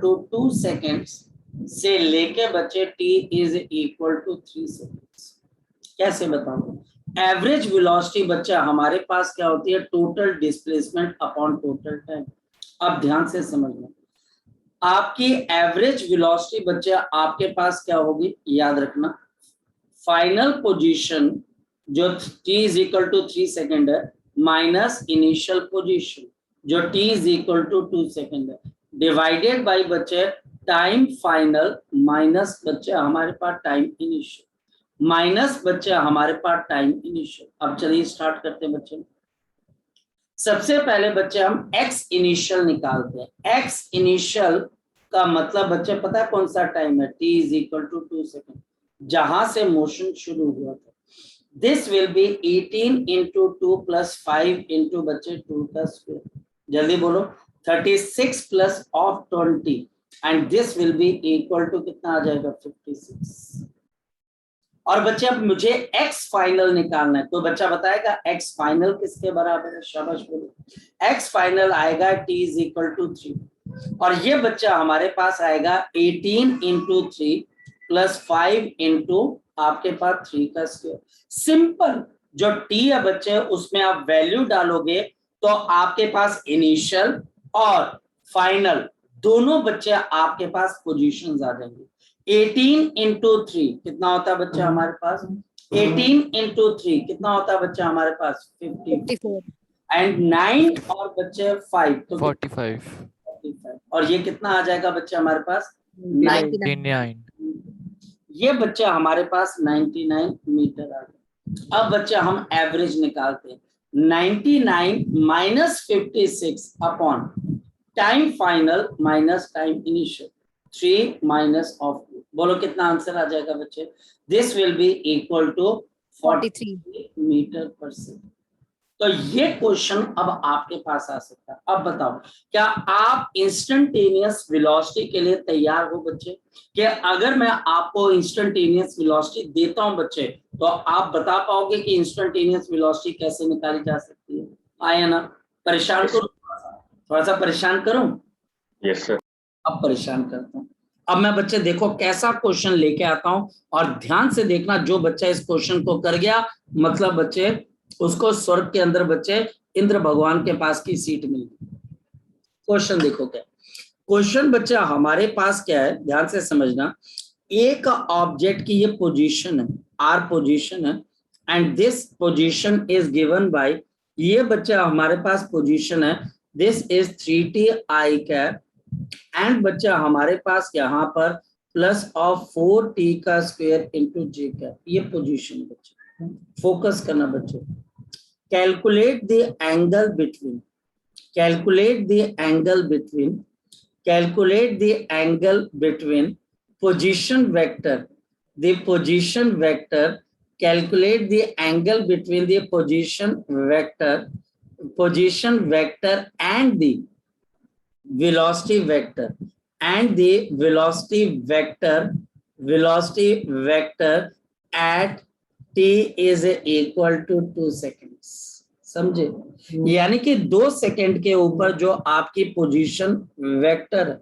to 2 seconds से लेके बच्चे t is equal to 3 seconds. कैसे बताऊं? एवरेज वेलोसिटी बच्चा हमारे पास क्या होती है, total displacement upon total time. अब ध्यान से समझना, आपकी एवरेज वेलोसिटी बच्चा आपके पास क्या होगी, याद रखना, फाइनल पोजीशन जो t is equal to 3 second है माइनस इनिशियल पोजीशन जो t is equal to 2 second है, डिवाइडेड बाय बच्चे टाइम फाइनल माइनस बच्चे हमारे पास टाइम इनिशियल। माइनस बच्चे हमारे पास टाइम इनिशियल। अब चलिए स्टार्ट करते हैं बच्चे। सबसे पहले बच्चे हम एक्स इनिशियल निकालते हैं। एक्स इनिशियल का मतलब बच्चे पता है कौन सा टाइम है? t is equal to 2 second, जहां से मोशन शुरू हुआ था। This will be 18 into 2 plus 5 into बच्चे 2 का स्क्वायर। जल्दी बोलो। 36 plus of 20 and this will be equal to कितना आ जाएगा? 56। और बच्चे अब मुझे x फाइनल निकालना है, तो बच्चा बताएगा x फाइनल किसके बराबर है? शाबाश बोलो। x फाइनल आएगा t इज इक्वल टू 3, और ये बच्चा हमारे पास आएगा 18 इंटू 3 प्लस 5 इंटू आपके पास 3 का स्क्वायर। सिंपल। जो t है बच्चे उसमें आप वैल्यू डालोगे तो आपके पास इनिशियल और फाइनल दोनों बच्चे आपके पास पोजीशंस आ जाएंगे। 18 इंटू 3 कितना होता है बच्चा हमारे पास? 18 इंटू 3 कितना होता है बच्चा हमारे पास? 54 एंड 9 और बच्चे 5 तो 45 45, और ये कितना आ जाएगा बच्चा हमारे पास? 99 ये बच्चा हमारे पास 99 मीटर आ गया। अब बच्चा हम एवरेज निकालते हैं। 99 minus 56 upon time final minus time initial 3 minus of 2। बोलो कितना आंसर आ जाएगा बच्चे? This will be equal to 43 meter per second. तो ये क्वेश्चन अब आपके पास आ सकता है। अब बताओ, क्या आप इंस्टेंटेनियस वेलोसिटी के लिए तैयार हो बच्चे? कि अगर मैं आपको इंस्टेंटेनियस वेलोसिटी देता हूं बच्चे, तो आप बता पाओगे कि इंस्टेंटेनियस वेलोसिटी कैसे निकाली जा सकती है? आया ना? परेशान करूं? थोड़ा सा परेशान करूं? Yes sir. अब परेशान करता हूं। अब मैं बच्चे देखो कैसा क्वेश्चन लेके आता हूं, और ध्यान से देखना, जो बच्चा इस क्वेश्चन को कर गया मतलब बच्चे उसको स्वर्ग के अंदर बच्चे इंद्र भगवान के पास की सीट मिली। क्वेश्चन देखो क्या क्वेश्चन बच्चा हमारे पास क्या है, ध्यान से समझना। एक ऑब्जेक्ट की ये पोजीशन है, आर पोजीशन है, and this position is given bye, ये बच्चा हमारे पास पोजीशन है, this is 3t I cap, and बच्चा हमारे पास यहाँ पर प्लस ऑफ 4t का स्क्वायर इंटू जे कैप। ये पोजीशन बच्चे फोकस करना बच्चे। Calculate the angle between, calculate the angle between, calculate the angle between position vector, the position vector, calculate the angle between the position vector and the velocity vector, and the velocity vector at t is equal to 2 seconds। समझे? यानी कि 2 second के ऊपर जो आपकी position vector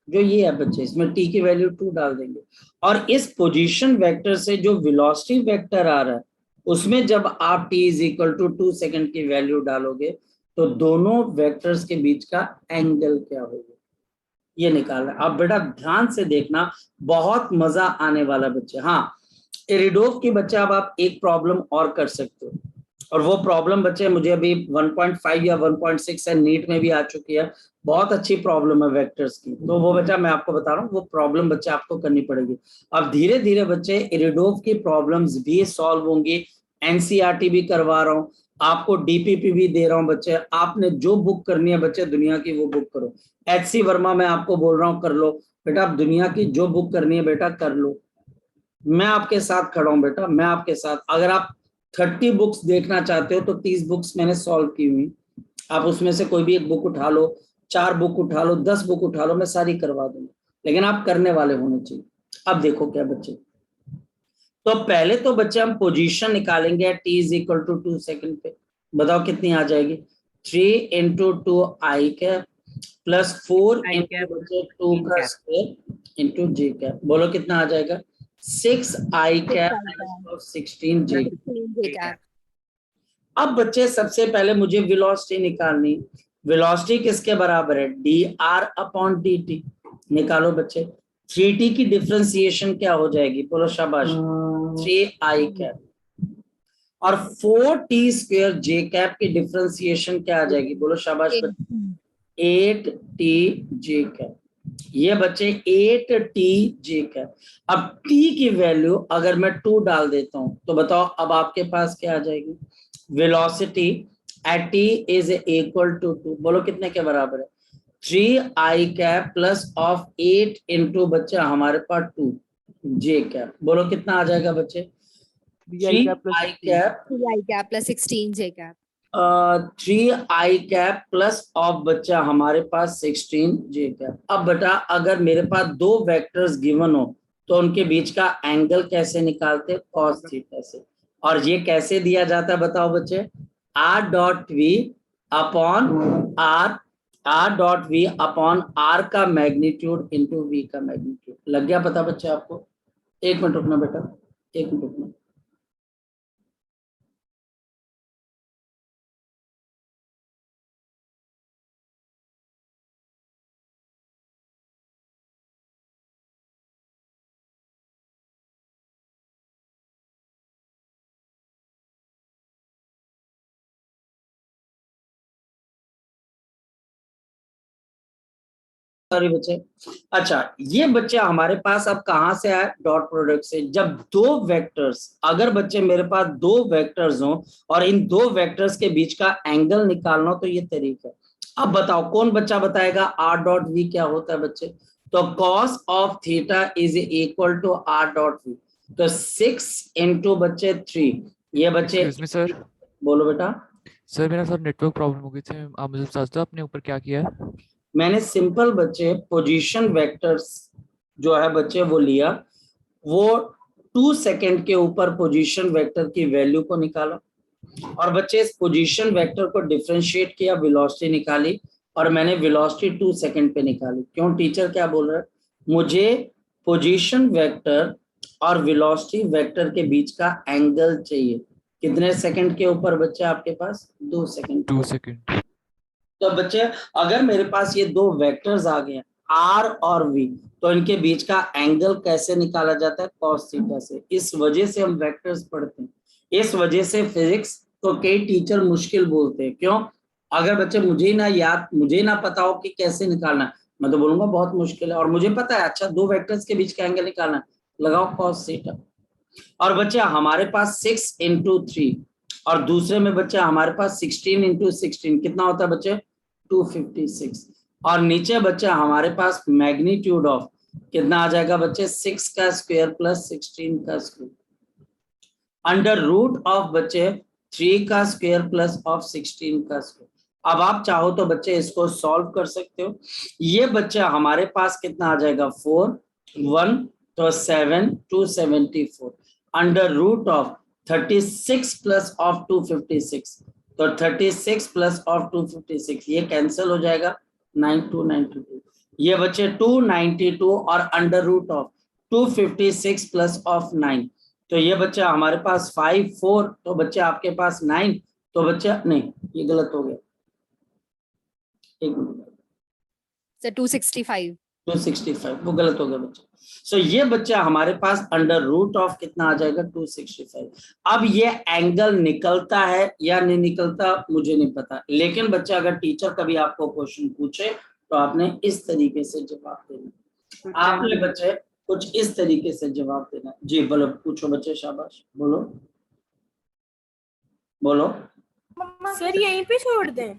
जो ये है बच्चे, इसमें t की वैल्यू 2 डाल देंगे, और इस पोजीशन वेक्टर से जो वेलोसिटी वेक्टर आ रहा है उसमें जब आप t is equal to 2 second की वैल्यू डालोगे तो दोनों वेक्टर्स के बीच का एंगल क्या होगा ये निकालना। अब बेटा ध्यान से देखना, बहुत मजा आने वाला बच्चे। हाँ, इरिडोव की बच्चे अब आप एक प्रॉब्लम और कर सकते हो, और वो प्रॉब्लम बच्चे मुझे अभी 1.5 या 1.6 है, नीट में भी आ चुकी है, बहुत अच्छी प्रॉब्लम है वेक्टर्स की, तो वो बच्चा मैं आपको बता रहा हूँ, वो प्रॉब्लम बच्चे आपको करनी पड़ेगी। अब धीरे धीरे बच्चे इरिडोव की प्रॉब्लम्स भी सॉल्व होंगी, एनसीईआरटी भी करवा रहा हूँ आपको, डीपीपी भी दे रहा हूँ बच्चे। आपने जो बुक करनी है बच्चे दुनिया की वो बुक करो। एचसी वर्मा मैं आपको बोल रहा हूँ कर लो बेटा, आप दुनिया की जो बुक करनी है बेटा कर लो, मैं आपके साथ खड़ा हूँ बेटा, मैं आपके साथ। अगर आप 30 बुक्स देखना चाहते हो तो 30 बुक्स मैंने सॉल्व की हुई, आप उसमें से कोई भी एक बुक उठा लो, 4 बुक उठा लो, 10 बुक उठा लो, मैं सारी करवा दूंगा, लेकिन आप करने वाले होने चाहिए। अब देखो क्या बच्चे, तो पहले तो बच्चे हम पोजीशन निकालेंगे t is equal to 2 second पे। बताओ कितनी आ जाएगी? 3 into 2 i cap plus 4 into 2 का स्क्वायर इंटू जे कैप। बोलो कितना आ जाएगा? 6 आई कैप 16 जे कैप। अब बच्चे सबसे पहले मुझे वेलोसिटी निकालनी। वेलोसिटी किसके बराबर है? dr upon dt। निकालो बच्चे। 3t की डिफरेंशिएशन क्या हो जाएगी? बोलो शाबाश। 3i कैप, और 4t स्क्वायर j कैप की डिफरेंशिएशन क्या आ जाएगी? बोलो शाबाश बच्चे। 8t j cap. ये बच्चे 8t j कैप। अब t की वैल्यू अगर मैं 2 डाल देता हूं तो बताओ अब आपके पास क्या आ जाएगी? Velocity at t is equal to 2, बोलो कितने के बराबर है? 3i cap plus of 8 into बच्चे हमारे पास 2 j कैप, बोलो कितना आ जाएगा बच्चे? 3i cap plus 3i 16. Cap 3i cap plus 16 j cap. 3i cap plus of बच्चा हमारे पास 16 j कैप। अब बेटा अगर मेरे पास दो वेक्टर्स गिवन हो तो उनके बीच का एंगल कैसे निकालते? cos थीटा से। और ये कैसे दिया जाता है बताओ बच्चे? r dot v upon r का मैग्नीट्यूड इंटू v का मैग्नीट्यूड। लग गया पता बच्चे आपको? एक मिनट रुकना बेटा, एक मिनट रुकना। सॉरी बच्चे। अच्छा ये बच्चे हमारे पास अब कहां से आए? डॉट प्रोडक्ट से। जब दो वेक्टर्स, अगर बच्चे मेरे पास दो वेक्टर्स हो और इन दो वेक्टर्स के बीच का एंगल निकालना हो तो ये तरीका है। अब बताओ कौन बच्चा बताएगा r डॉट वी क्या होता है बच्चे? तो cos of theta is equal to r dot v. तो 6 इंटू बच्चे 3, ये बच्चे सर बोलो बेटा। सर मेरा सर नेटवर्क प्रॉब्लम हो गई थी, आप मुझे बता दो आपने ऊपर क्या किया है? मैंने सिंपल बच्चे पोजीशन वेक्टर्स जो है बच्चे वो लिया, वो 2 सेकंड के ऊपर पोजीशन वेक्टर की वैल्यू को निकाला और बच्चे इस पोजीशन वेक्टर को डिफरेंशिएट किया, वेलोसिटी निकाली और मैंने वेलोसिटी 2 सेकंड पे निकाली। क्यों? टीचर क्या बोल रहा है? मुझे पोजीशन वेक्टर और वेलोसिटी वेक्टर के बीच का एंगल चाहिए। कितने सेकंड के ऊपर बच्चे आपके पास? 2 सेकंड। 2 सेकंड। तो बच्चे अगर मेरे पास ये दो वेक्टर्स आ गए r और v, तो इनके बीच का एंगल कैसे निकाला जाता है? cos थीटा से। इस वजह से हम वेक्टर्स पढ़ते हैं, इस वजह से फिजिक्स को कई टीचर मुश्किल बोलते हैं। क्यों? अगर बच्चे मुझे ना पता हो कि कैसे निकालना है, मैं तो बोलूंगा बहुत मुश्किल है। और मुझे पता है, अच्छा दो वेक्टर्स के बीच का एंगल निकालना है, लगाओ cos थीटा। और बच्चे हमारे पास 6 इंटू 3 और दूसरे में बच्चे हमारे पास 16 इंटू 16 कितना होता है बच्चे? 256। और नीचे बच्चे हमारे पास मैग्नीट्यूड ऑफ कितना आ जाएगा बच्चे? 6 का स्क्वायर प्लस 16 का स्क्वायर अंडर रूट ऑफ बच्चे 3 का स्क्वायर प्लस ऑफ 16 का स्क्वायर। अब आप चाहो तो बच्चे इसको सॉल्व कर सकते हो। ये बच्चे हमारे पास कितना आ जाएगा? 4 1 तो 7 274 under root of 36 plus of 256, तो 36 प्लस ऑफ 256 ये कैंसिल हो जाएगा, 9292। ये बच्चे 292 और under root of 256 plus of 9, तो ये बच्चा हमारे पास 5 4, तो बच्चे आपके पास 9, तो बच्चा नहीं ये गलत हो गया, एक मिनट। So 265. 265 वो गलत हो गया बच्चा। सो ये बच्चा हमारे पास अंडर रूट ऑफ कितना आ जाएगा? 265। अब ये एंगल निकलता है या नहीं निकलता मुझे नहीं पता, लेकिन बच्चा अगर टीचर कभी आपको क्वेश्चन पूछे तो आपने इस तरीके से जवाब देना। आपने बच्चे कुछ इस तरीके से जवाब देना। जी बोलो, पूछो बच्चे, शाबाश, बोलो बोलो। सर यहीं पे छोड़ दें?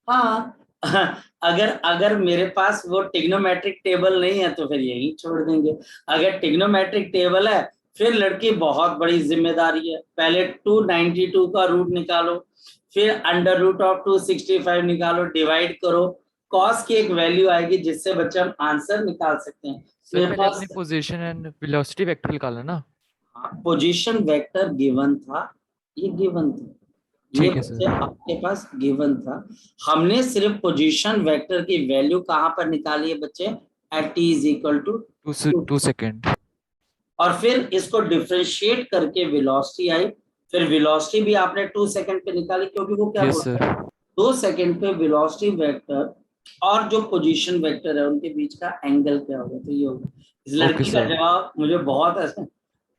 हाँ अगर मेरे पास वो टिग्नोमेट्रिक टेबल नहीं है तो फिर यही छोड़ देंगे। अगर टिग्नोमेट्रिक टेबल है फिर लड़की बहुत बड़ी जिम्मेदारी है, पहले 292 का रूट निकालो, फिर अंडर रूट ऑफ 265 निकालो, डिवाइड करो, कॉस की एक वैल्यू आएगी जिससे बच्चे हम आंसर निकाल सकते हैं। सर पहले अपनी पोजीशन एंड वेलोसिटी वेक्टर निकालना ना। पोजीशन वेक्टर गिवन था, ये गिवन था, ये बच्चे आपके पास गिवन था। हमने सिर्फ पोजीशन वेक्टर की वैल्यू कहां पर निकाली है बच्चे? At t is equal to 2 second. और फिर इसको डिफरेंशिएट करके वेलोसिटी आई, फिर वेलोसिटी भी आपने 2 सेकंड पे निकाली, क्योंकि वो क्या बोलता है 2 सेकंड पे वेलोसिटी वेक्टर और जो पोजीशन वेक्टर है उनके बीच का एंगल क्या होगा, तो ये होगा। इस लड़की का जवाब मुझे बहुत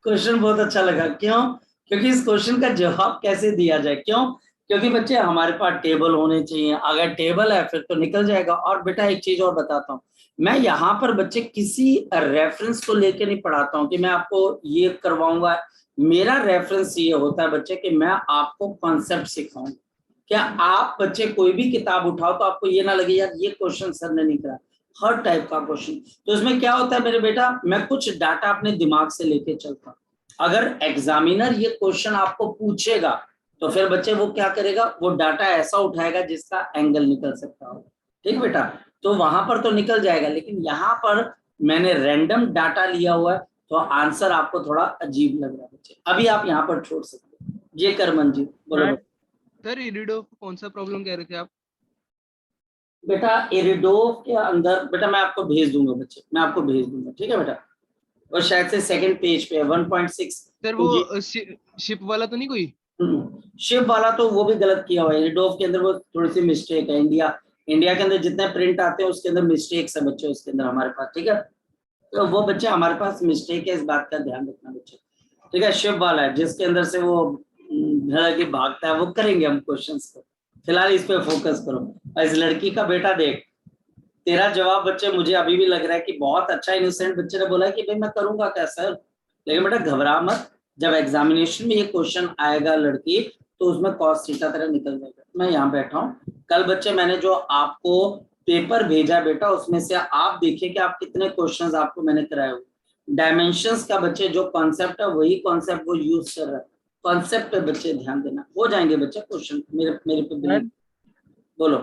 क्वेश्चन बहुत अच्छा लगा। क्यों? क्योंकि इस क्वेश्चन का जवाब कैसे दिया जाए, क्यों? क्योंकि बच्चे हमारे पास टेबल होने चाहिए, अगर टेबल है फिर तो निकल जाएगा। और बेटा एक चीज और बताता हूँ, मैं यहाँ पर बच्चे किसी रेफरेंस को लेके नहीं पढ़ाता हूँ कि मैं आपको ये करवाऊंगा। मेरा रेफरेंस ये होता है बच्चे कि मैं आपको कॉन्सेप्ट सिखाऊं। क्या आप बच्चे कोई भी किताब उठाओ तो आपको ये ना लगे यार ये क्वेश्चन सर ने नहीं करा, हर टाइप का क्वेश्चन। तो इसमें क्या होता है मेरे बेटा, मैं कुछ डाटा अपने दिमाग से लेके चलता हूँ। अगर एग्जामिनर ये क्वेश्चन आपको पूछेगा तो फिर बच्चे वो क्या करेगा, वो डाटा ऐसा उठाएगा जिसका एंगल निकल सकता हो। ठीक बेटा, तो वहां पर तो निकल जाएगा, लेकिन यहाँ पर मैंने रैंडम डाटा लिया हुआ है तो आंसर आपको थोड़ा अजीब लग रहा है बच्चे। अभी आप यहाँ पर छोड़ सकते हो। ये करमन जी बोलो। सर इरिडोफ कौन सा प्रॉब्लम कह रहे थे आप? बेटा इरिडोफ के अंदर बेटा मैं आपको भेज दूंगा बच्चे, मैं आपको भेज दूंगा, ठीक है बेटा। और शायद से सेकंड पेज पे 1.6। सर वो शिप वाला तो नहीं कोई? शिप वाला तो वो भी गलत किया हुआ है। इरिडोफ के अंदर वो थोड़ी सी मिस्टेक है। इंडिया के अंदर जितने प्रिंट आते हैं उसके अंदर मिस्टेक्स है बच्चे उसके अंदर हमारे पास, ठीक है। तो वो बच्चे हमारे पास मिस्टेक है, इस बात का ध्यान रखना बच्चे, ठीक है। शिप वाला है जिसके अंदर से वो की भागता है, वो करेंगे हम क्वेश्चंस को। फिलहाल इस पे फोकस करो। इस लड़की का बेटा देख, तेरा जवाब बच्चे मुझे अभी भी लग रहा है कि बहुत अच्छा। इनोसेंट बच्चे ने बोला है कि भाई मैं करूंगा क्या सर, लेकिन बेटा घबरा मत, जब एग्जामिनेशन में ये क्वेश्चन आएगा लड़की तो उसमें कॉस थीटा तेरा निकल जाएगा। मैं यहाँ बैठा हूँ, कल बच्चे मैंने जो आपको पेपर भेजा बेटा उसमें से आप देखिए कि आप कितने क्वेश्चंस आपको मैंने कराए हुए। डायमेंशंस का बच्चे जो कॉन्सेप्ट है वही कॉन्सेप्ट वो यूज कर रहा है। कॉन्सेप्ट पे बच्चे ध्यान देना, हो जाएंगे बच्चे क्वेश्चन। मेरे पे बिलीव। बोलो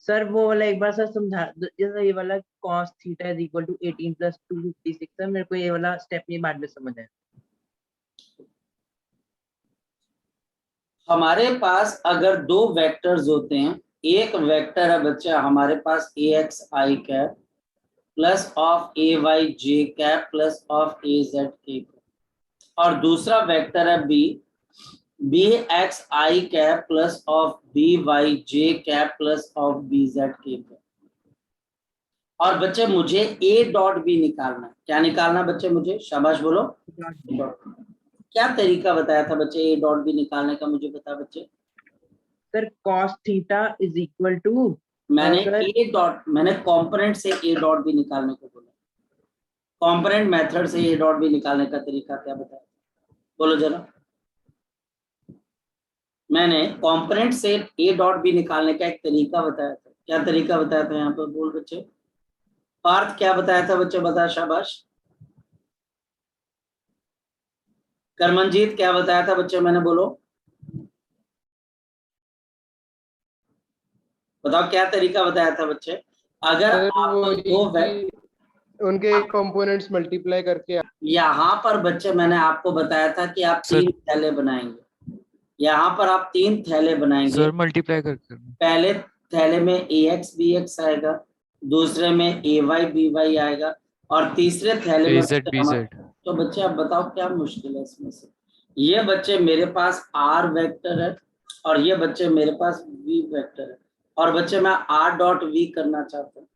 सर वो वाला एक बार सर समझा, जैसे ये वाला cos theta is equal to 18 plus 256 है, मेरे को ये वाला स्टेप नहीं बाद में समझ आया। हमारे पास अगर दो वेक्टर्स होते हैं, एक वेक्टर है बच्चा हमारे पास A X I cap plus of A Y J cap plus of A Z K, और दूसरा वेक्टर है B X I cap plus of B Y J cap plus of B Z K. और बच्चे मुझे ए dot B निकालना है। क्या निकालना बच्चे मुझे, शाबाश बोलो। क्या तरीका बताया था बच्चे ए डॉट बी निकालने का, मुझे बता बच्चे। Sir cos theta is equal to, मैंने कंपोनेंट से ए डॉट बी निकालने को बोला। कंपोनेंट मेथड से ए डॉट बी निकालने का तरीका क्या बताया, बोलो जरा। मैंने कंपोनेंट से ए डॉट बी निकालने का एक तरीका बताया था। क्या तरीका बताया था यहाँ पर, बोल बच्चे। पार्थ क्या बताया था बच्चे, बता शाबाश। करमनजीत क्या बताया था बच्चे मैंने, बोलो बताओ क्या तरीका बताया था बच्चे। अगर आपको दो उनके कंपोनेंट्स मल्टीप्लाई करके, यहाँ पर बच्चे मैंने आपको बताया था कि आप तीन थैले बनाएंगे। यहाँ पर आप तीन थैले बनाएंगे सर, मल्टीप्लाई करके। पहले थैले में ए एक्स बी एक्स आएगा, दूसरे में ए वाई बी वाई आएगा, और तीसरे थैले में तो बच्चे आप बताओ क्या मुश्किल है इसमें से। ये बच्चे मेरे पास आर वेक्टर है और ये बच्चे मेरे पास वी वेक्टर है, और बच्चे मैं आर डॉट वी करना चाहता हूँ।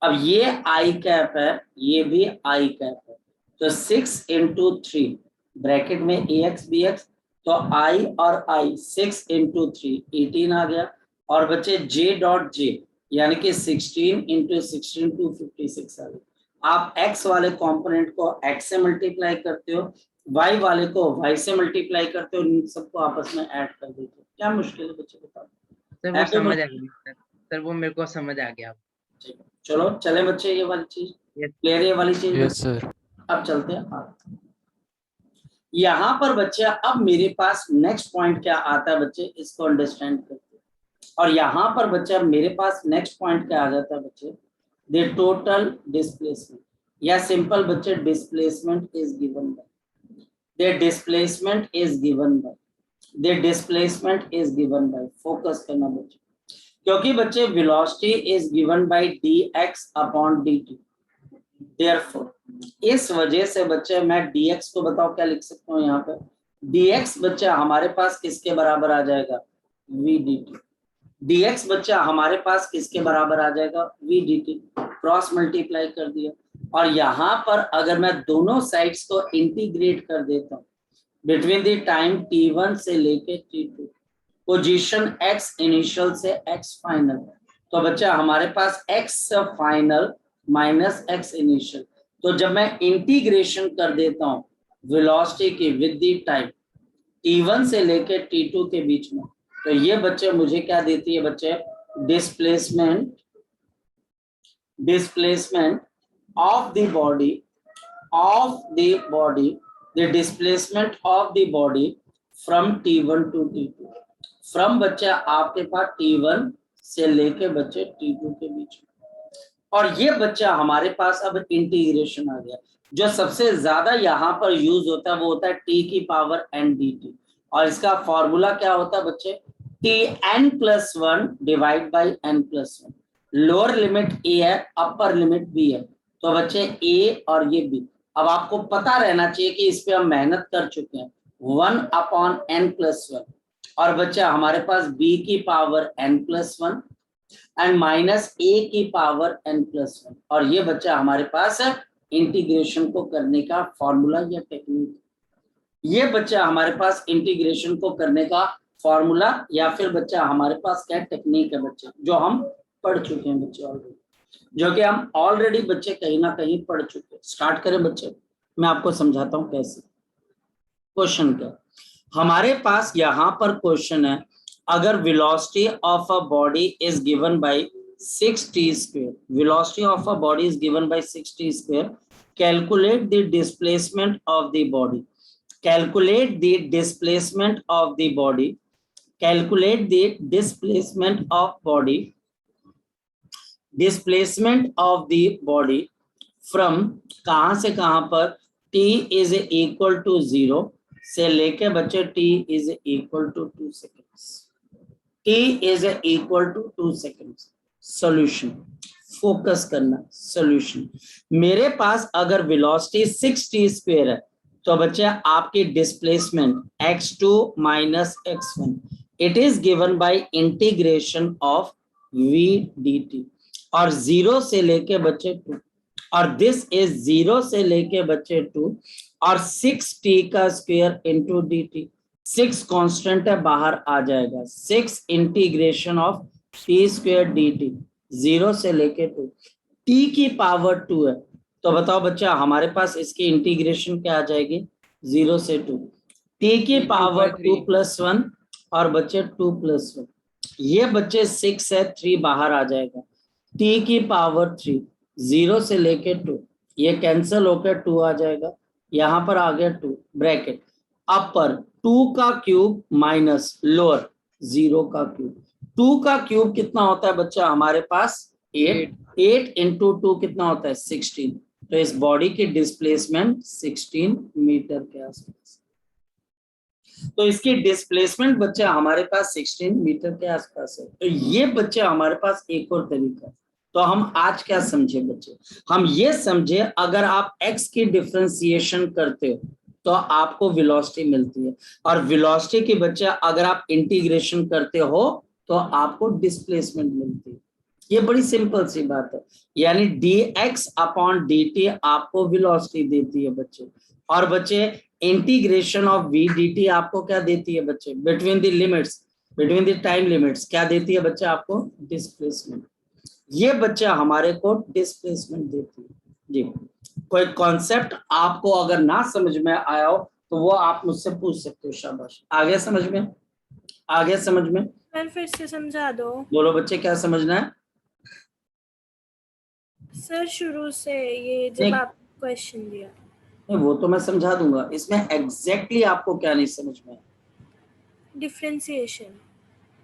अब ये आई कैप है, ये भी आई कैप है, तो 6 इंटू 3 ब्रैकेट में ए एक्स बी एक्स, तो आई और आई 6 इंटू 3 18 आ गया। और बच्चे जे डॉट जे यानी कि 16 इंटू 16 256 आ गया। आप x वाले कंपोनेंट को x से मल्टीप्लाई करते हो, y वाले को y से मल्टीप्लाई करते हो, इन सबको आपस में ऐड कर देते हो। क्या मुश्किल है बच्चे बताओ। सर वो समझ आ गया सर, वो मेरे को समझ आ गया। चलो चले बच्चे, ये वाली चीज क्लियर, ये वाली चीज। Yes sir. अब चलते हैं यहाँ पर बच्चे। अब मेरे पास नेक्स्ट पॉइंट क्या आता है बच्चे, इसको अंडरस्टैंड करते हैं। और यहाँ पर बच्चे अब मेरे पास नेक्स्ट पॉइंट क्या आ जाता है बच्चे, द टोटल डिस्प्लेसमेंट, या सिंपल बच्चे displacement is given bye, the displacement is given bye, the displacement is given bye. Focus करना बच्चे, क्योंकि बच्चे velocity is given bye dx upon dt। Therefore इस वजह से बच्चे मैं dx को बताओ क्या लिख सकता हूँ यहाँ पर। dx बच्चा हमारे पास किसके बराबर आ जाएगा, v dt। dx बच्चा हमारे पास किसके बराबर आ जाएगा, v dt। क्रॉस मल्टीप्लाई कर दिया, और यहाँ पर अगर मैं दोनों साइड्स को इंटीग्रेट कर देता हूँ बिटवीन द टाइम t1 से लेके t2, पोजीशन x इनिशियल से x फाइनल। तो बच्चा हमारे पास x final minus x initial. तो जब मैं इंटीग्रेशन कर देता हूं वेलोसिटी की विद द टाइम t1 से लेके t2 के बीच में, तो ये बच्चे मुझे क्या देती है बच्चे, displacement of the body the displacement of the body from t1 to t2, from बच्चा आपके पास t1 से लेके बच्चे t2 के बीच में। और ये बच्चा हमारे पास अब इंटीग्रेशन आ गया। जो सबसे ज्यादा यहाँ पर यूज होता है वो होता है t की पावर n dt, और इसका फॉर्मूला क्या होता है बच्चे, tn+1 divide by n+1। Lower limit a है, अपर लिमिट b है, तो बच्चे a और ये b। अब आपको पता रहना चाहिए कि इस पे हम मेहनत कर चुके हैं, 1/n+1, और बच्चा हमारे पास b की power n+1 and minus a की पावर n+1, और ये बच्चा हमारे पास है इंटीग्रेशन को करने का फॉर्मूला या टेक्निक। ये बच्चा हमारे पास इंटीग्रेशन को करने का फॉर्मूला या फिर बच्चा हमारे पास क्या टेक्निक है बच्चे, जो हम पढ़ चुके हैं बच्चे ऑलरेडी, जो कि हम ऑलरेडी बच्चे कहीं ना कहीं पढ़ चुके हैं। स्टार्ट करें बच्चे, मैं आपको समझाता हूं कैसे। क्वेश्चन क्या हमारे पास यहाँ पर क्वेश्चन है, अगर velocity of a body is given by 6t square, velocity of a body is given by 6t square, calculate the displacement of the body, calculate the displacement of the body, calculate the displacement of body, displacement of the body from कहां से कहां पर, t is equal to 0 से लेके बच्चे t is equal to 2 seconds, t is equal to 2 seconds। Solution focus करना, solution. मेरे पास अगर वेलोसिटी 6t स्क्वायर है तो बच्चे आपकी displacement x2 minus x1, it is given by integration of v dt, और 0 से लेके बच्चे 2, और दिस इज 0 से लेके बच्चे 2 और 6t का स्क्वायर इंटू dt। 6 कांस्टेंट है, बाहर आ जाएगा, 6 integration of t square dt, 0 से लेके 2, t की पावर 2 है, तो बताओ बच्चा हमारे पास इसकी इंटीग्रेशन क्या आ जाएगी, 0 से 2, t की पावर 2+1 और बच्चे 2+1, ये बच्चे 6 है, 3 बाहर आ जाएगा, t की पावर 3, 0 से लेके 2, ये कैंसिल होकर 2 आ जाएगा, यहाँ पर आ गया 2 ब्रैकेट, अपर 2 का क्यूब माइनस लोअर 0 का क्यूब। 2 का क्यूब कितना होता है बच्चा हमारे पास 8, 8 इंटू 2 कितना होता है 16, तो इस बॉडी की डिस्प्लेसमेंट 16 मीटर के आसपास, तो इसकी डिस्प्लेसमेंट बच्चा हमारे पास 16 मीटर के आसपास है। तो ये बच्चा हमारे पास एक और तरीका है। तो हम आज क्या समझे बच्चे, हम ये समझे अगर आप x की डिफरेंशिएशन करते हो तो आपको वेलोसिटी मिलती है, और वेलोसिटी की बच्चा अगर आप इंटीग्रेशन करते हो तो आपको डिस्प्लेसमेंट मिलती है। ये बड़ी सिंपल सी बात है, यानी dx/dt आपको वेलोसिटी देती है बच्चे, और बच्चे इंटीग्रेशन ऑफ v dt आपको क्या देती है बच्चे, between the limits, between the time limits क्या देती है बच्चे आपको, डिस्प्लेसमेंट। ये बच्चा हमारे को डिस्प्लेसमेंट देती है जी। कोई कॉन्सेप्ट आपको अगर ना समझ में आया हो तो वो आप मुझसे पूछ सकते हो, शाबाश। आगे समझ में, आगे समझ में, सर फिर से समझा दो। बोलो बच्चे क्या समझना है सर शुरू से, ये जब आप क्वेश्चन दिया। नहीं, वो तो मैं समझा दूंगा, इसमें एग्जैक्टली आपको क्या नहीं समझ में, डिफरेंशिएशन,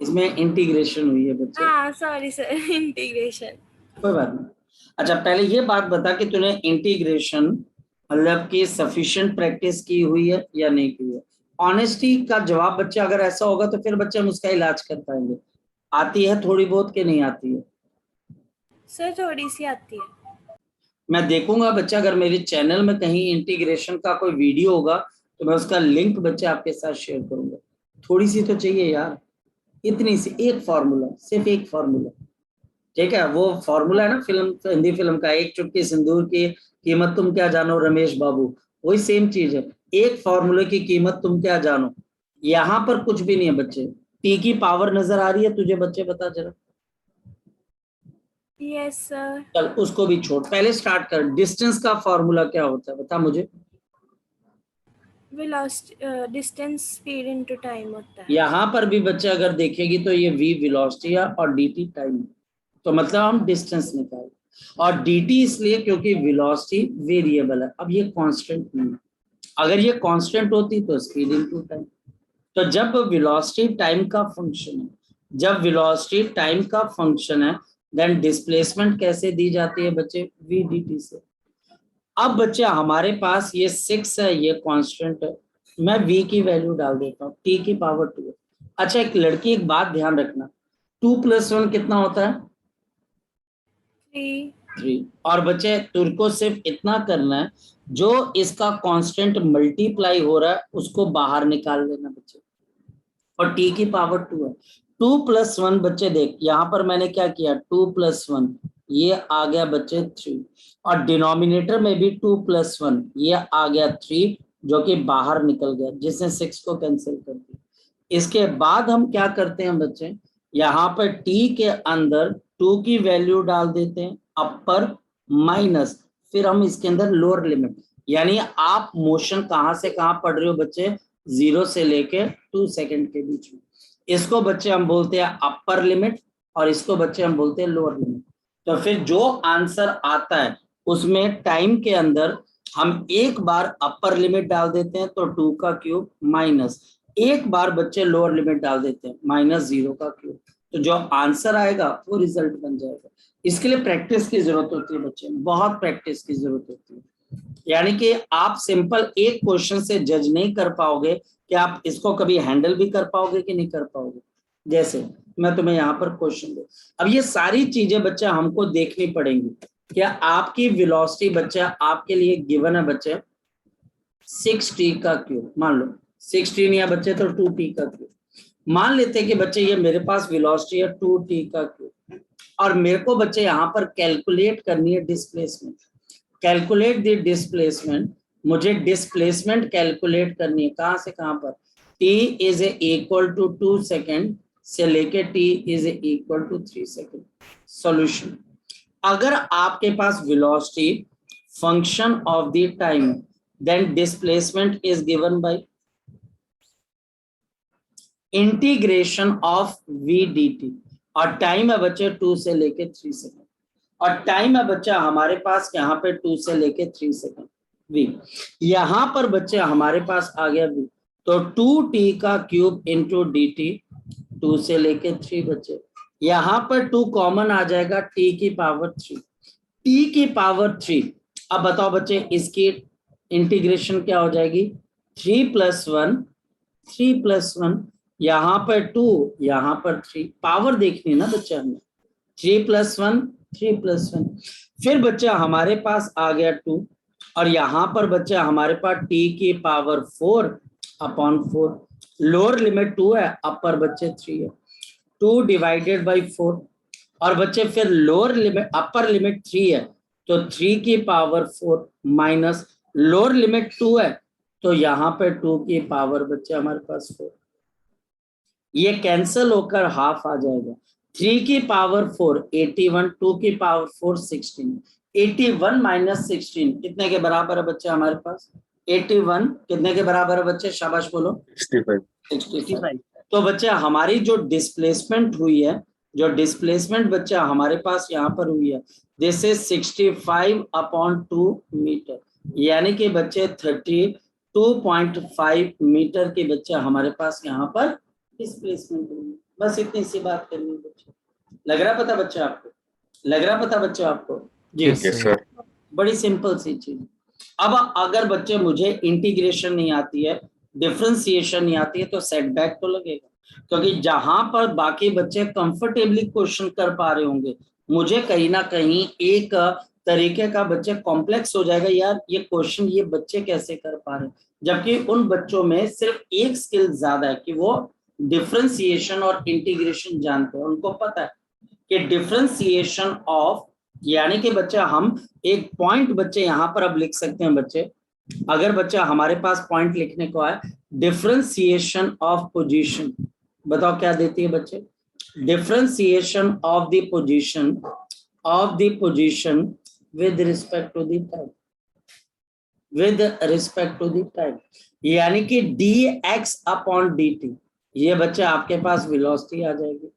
इसमें इंटीग्रेशन हुई है बच्चे। हाँ सॉरी सर, इंटीग्रेशन। कोई बात नहीं। अच्छा पहले ये बात बता कि तूने इंटीग्रेशन मतलब की सफिशिएंट प्रैक्टिस की हुई है या नहीं की है। ऑनेस्टी का जवाब बच्चे अगर ऐसा होगा तो फिर बच्चे हम उसका इलाज कर पाएंगे। आती है थोड़ी बहुत के नहीं आती है? सर थोड़ी सी आती है। मैं देखूंगा बच्चा, अगर मेरे चैनल में कहीं इंटीग्रेशन का कोई वीडियो होगा तो मैं उसका लिंक बच्चे आपके साथ शेयर करूंगा। थोड़ी सी तो चाहिए यार, इतनी सी, एक फॉर्मूला, सिर्फ एक फॉर्मूला, ठीक है। वो फॉर्मूला है ना फिल्म, हिंदी फिल्म का, एक चुटकी सिंदूर की कीमत तुम क्या जानो रमेश बाबू, वही सेम चीज है। एक फॉर्मूले की कीमत तुम क्या जानो, यहाँ पर कुछ भी नहीं है बच्चे, टी की पावर नजर आ रही है तुझे बच्चे, बता जरा। Yes sir. चल उसको भी छोड़, पहले स्टार्ट कर। डिस्टेंस का फॉर्मूला क्या होता है बता मुझे। Velocity distance speed into time होता है। यहाँ पर भी बच्चे अगर देखेगी तो ये v वेलोसिटी है और dt टाइम, तो मतलब हम डिस्टेंस निकाल, और dt इसलिए क्योंकि वेलोसिटी वेरिएबल है, अब ये कांस्टेंट नहीं है। अगर ये कांस्टेंट होती तो स्पीड इनटू टाइम। तो जब वेलोसिटी टाइम का फंक्शन है, जब वेलोसिटी टाइम का फंक्शन है, देन डिस्प्लेसमेंट कैसे दी जाती है बच्चे, v dt से। अब बच्चे हमारे पास ये 6 है, ये कांस्टेंट है, मैं v की वैल्यू डाल देता हूँ, t की पावर 2 है। अच्छा एक लड़की, एक बात ध्यान रखना, 2 + 1 कितना होता है, 3। और बच्चे तुमको सिर्फ इतना करना है, जो इसका कांस्टेंट मल्टीप्लाई हो रहा है उसको बाहर निकाल लेना बच्चे, और t की पावर 2 है। 2 + 1 बच्चे देख, यहाँ पर मैंने क्या किया, 2 + 1 ये आ गया बच्चे 3, और डिनोमिनेटर में भी 2 + 1 ये आ गया 3, जो कि बाहर निकल गया, जिसने 6 को कैंसिल कर दिया। इसके बाद हम क्या करते हैं बच्चे, यहाँ पर t के अंदर 2 की वैल्यू डाल देते हैं, अपर माइनस, फिर हम इसके अंदर लोअर लिमिट, यानी आप मोशन कहाँ से कहाँ पढ़ रहे हो बच्चे, 0 से लेके 2 सेकंड के बीच में। इसको बच्चे हम बोलते हैं अपर लिमिट, और इसको बच्चे हम बोलते हैं लोअर लिमिट। तो फिर जो आंसर आता है उसमें टाइम के अंदर हम एक बार अपर लिमिट डाल देते हैं तो 2 का क्यूब माइनस, एक बार बच्चे लोअर लिमिट डाल देते हैं -0 का क्यूब, तो जो आंसर आएगा वो रिजल्ट बन जाएगा। इसके लिए प्रैक्टिस की जरूरत होती है बच्चे, बहुत प्रैक्टिस की जरूरत होती है। यानी कि आप सिंपल एक क्वेश्चन से जज नहीं कर पाओगे कि आप इसको कभी हैंडल भी कर पाओगे कि नहीं कर पाओगे। जैसे मैं तुम्हें यहाँ पर क्वेश्चन दे, अब ये सारी चीजें बच्चा हमको देखनी पड़ेंगी। क्या आपकी वेलोसिटी बच्चा आपके लिए गिवन है बच्चे 6t का क्यूब, मान लो 16 या बच्चे तो 2t का क्यूब, मान लेते हैं कि बच्चे ये मेरे पास वेलोसिटी है 2t का क्यूब, और मेरे को बच्चे यहाँ पर कैलकुलेट करनी है डिस्प्लेसमेंट। कैलकुलेट द डिस्प्लेसमेंट, मुझे डिस्प्लेसमेंट कैलकुलेट करनी है, कहाँ से कहाँ पर, t = 2 सेकेंड से लेके t = 3 सेकेंड। सॉल्यूशन, अगर आपके पास velocity function of the time, then displacement is given by integration of v dt, और टाइम है बच्चे 2 से लेके 3 सेकेंड, और टाइम है बच्चा हमारे पास यहाँ पे 2 से लेके 3 सेकेंड v, यहाँ पर बच्चे हमारे पास आ गया v, तो 2t का क्यूब इंटू dt, 2 से लेके 3 बच्चे, यहाँ पर 2 कॉमन आ जाएगा, t की पावर 3, t की पावर 3। अब बताओ बच्चे इसकी इंटीग्रेशन क्या हो जाएगी, 3 + 1, 3 + 1, यहाँ पर 2, यहाँ पर 3, पावर देखनी है ना बच्चा हमें, 3 + 1, 3 + 1, फिर बच्चा हमारे पास आ गया 2, और यहाँ पर बच्चा हमारे पास t की पावर 4/4, लोअर लिमिट 2 है, अपर बच्चे 3 है, 2 / 4, और बच्चे फिर लोअर लिमिट, अपर लिमिट 3 है तो 3 की पावर 4 माइनस लोअर लिमिट 2 है, तो यहाँ पे 2 की पावर बच्चे हमारे पास 4, ये कैंसल होकर हाफ आ जाएगा। 3 की पावर 4 81, 2 की पावर 4 16, 81 - 16 कितने के बराबर है बच्चे हमारे पास, 81 कितने के बराबर है बच्चे, शाबाश बोलो, 65। तो बच्चे हमारी जो डिस्प्लेसमेंट हुई है, जो डिस्प्लेसमेंट बच्चा हमारे पास यहाँ पर हुई है, दिस इज 65/2 मीटर, यानी कि बच्चे 32.5 मीटर के बच्चे हमारे पास यहाँ पर डिस्प्लेसमेंट हुई है। बस इतनी सी बात करनी है बच्चे, लग रहा पता बच्चा आपको, लग रहा पता बच्चा आपको जी, Yes, sir. बड़ी सिंपल सी चीज। अब अगर बच्चे मुझे इंटीग्रेशन नहीं आती है, डिफरेंशिएशन नहीं आती है, तो सेटबैक तो लगेगा, क्योंकि जहां पर बाकी बच्चे कंफर्टेबली क्वेश्चन कर पा रहे होंगे, मुझे कहीं ना कहीं एक तरीके का बच्चे कॉम्प्लेक्स हो जाएगा, यार ये क्वेश्चन ये बच्चे कैसे कर पा रहे हैं, जबकि उन बच्चों में सिर्फ एक स्किल ज्यादा है कि वो डिफरेंशिएशन और इंटीग्रेशन जानते हैं, उनको पता है कि डिफरेंशिएशन ऑफ, यानी कि बच्चा हम एक पॉइंट बच्चे यहाँ पर अब लिख सकते हैं बच्चे, अगर बच्चा हमारे पास पॉइंट लिखने को आए, डिफरेंशिएशन ऑफ पोजीशन, बताओ क्या देती है बच्चे? Differentiation of the position with respect to the time, with respect to the time, यानी कि dx अपॉन dt, ये बच्चे आपके पास वेलोसिटी आ जाएगी।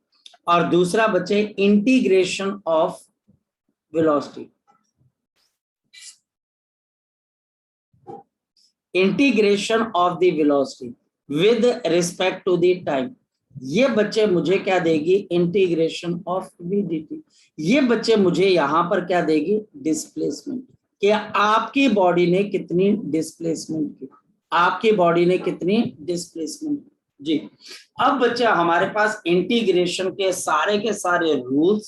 और दूसरा बच्चे integration of velocity, integration of the velocity with respect to the time, ये बच्चे मुझे क्या देगी? Integration of vdt। ये बच्चे मुझे यहां पर क्या देगी? डिस्प्लेसमेंट, कि आपकी बॉडी ने कितनी डिस्प्लेसमेंट की, आपकी बॉडी ने कितनी डिस्प्लेसमेंट जी। अब बच्चा हमारे पास इंटीग्रेशन के सारे रूल्स,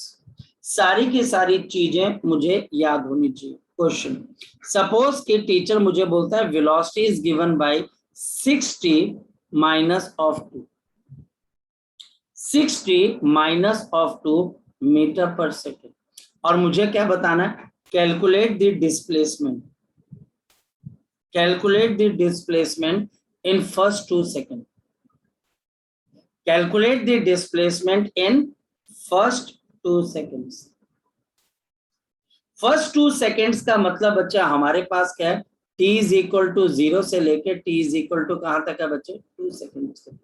सारी की सारी चीजें मुझे याद होनी चाहिए। क्वेश्चन, सपोज कि टीचर मुझे बोलता है velocity is given by 60 minus of 2, 60 minus of 2 meter per second, और मुझे क्या बताना है? Calculate the displacement, calculate the displacement in first 2 second, calculate the displacement in first 2 seconds. First 2 seconds का मतलब बच्चा हमारे पास क्या है? t इज इक्वल टू 0 से लेके t इज इक्वल टू कहां तक है बच्चे? 2 सेकेंड्स तक।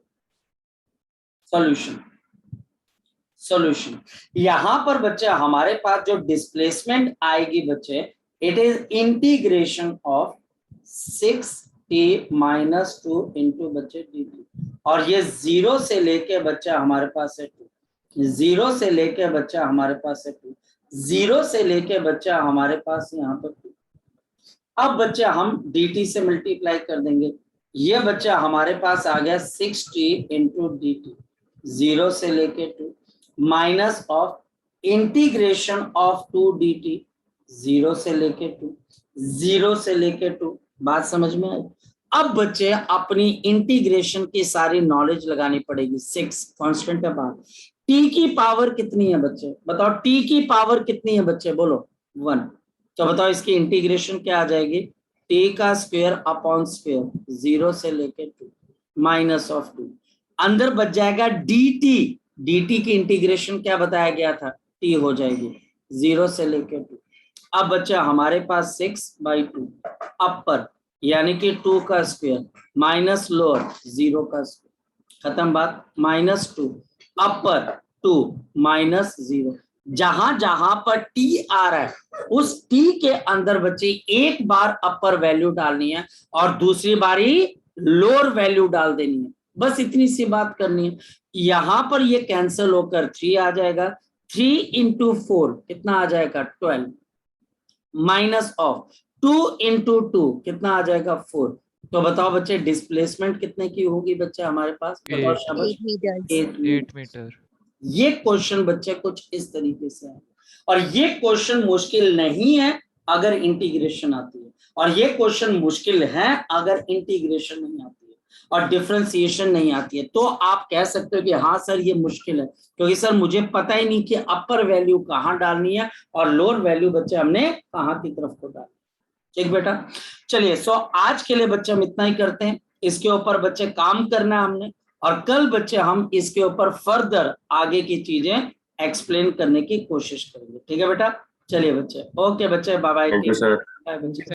सॉल्यूशन, सॉल्यूशन यहां पर बच्चा हमारे पास जो डिस्प्लेसमेंट आएगी बच्चे, it is integration of 6t minus 2 into बच्चे dt, और ये 0 से लेके बच्चा हमारे पास है 2, 0 से लेके बच्चा हमारे पास है 2, 0 से लेके बच्चा हमारे पास यहाँ पर 2। अब बच्चा हम dt से मल्टीप्लाई कर देंगे, ये बच्चा हमारे पास आ गया 6t इंटू dt, 0 से लेके 2 minus of integration of 2 dt, 0 से लेके 2, 0 से लेके 2। बात समझ में आई? अब बच्चे अपनी इंटीग्रेशन की सारी नॉलेज लगानी पड़ेगी। 6 कांस्टेंट है बात, t की पावर कितनी है बच्चे? बताओ t की पावर कितनी है बच्चे? बोलो 1। तो बताओ इसकी इंटीग्रेशन क्या आ जाएगी? t का स्क्वायर अपॉन स्क्वायर, 0 से लेके 2 माइनस ऑफ 2, अंदर बच जाएगा dt, dt की इंटीग्रेशन क्या बताया गया था? t हो जाएगी 0 से लेके 2। अब बच्चा हमारे पास 6/2 अपर, यानी कि 2 का स्क्वायर माइनस लोअर 0 का स्क्वायर, खत्म बात। माइनस 2 अपर 2 माइनस 0, जहां जहां पर t आ रहा है उस t के अंदर बच्चे एक बार अपर वैल्यू डालनी है और दूसरी बारी लोअर वैल्यू डाल देनी है, बस इतनी सी बात करनी है। यहां पर ये कैंसिल होकर 3 आ जाएगा, 3 इंटू 4 कितना आ जाएगा? 12 माइनस ऑफ 2 इंटू 2 कितना आ जाएगा? 4। तो बताओ बच्चे डिस्प्लेसमेंट कितने की होगी बच्चे हमारे पास? बताओ शाबाश। 8 meters. 8 मीटर। ये क्वेश्चन बच्चे कुछ इस तरीके से है, और ये क्वेश्चन मुश्किल नहीं है अगर इंटीग्रेशन आती है, और ये क्वेश्चन मुश्किल है अगर इंटीग्रेशन नहीं आती है और डिफरेंशिएशन नहीं आती है। तो आप कह सकते हो कि हाँ सर ये मुश्किल है, क्योंकि सर मुझे पता ही नहीं कि अपर वैल्यू कहाँ डालनी है और लोअर वैल्यू बच्चे हमने कहाँ की तरफ को डालनी। ठीक बेटा, चलिए सो आज के लिए बच्चे हम इतना ही करते हैं, इसके ऊपर बच्चे काम करना है हमने, और कल बच्चे हम इसके ऊपर फर्दर आगे की चीजें एक्सप्लेन करने की कोशिश करेंगे। ठीक है बेटा, चलिए बच्चे, ओके बच्चे, bye bye. Thank you sir. Bye बच्चे।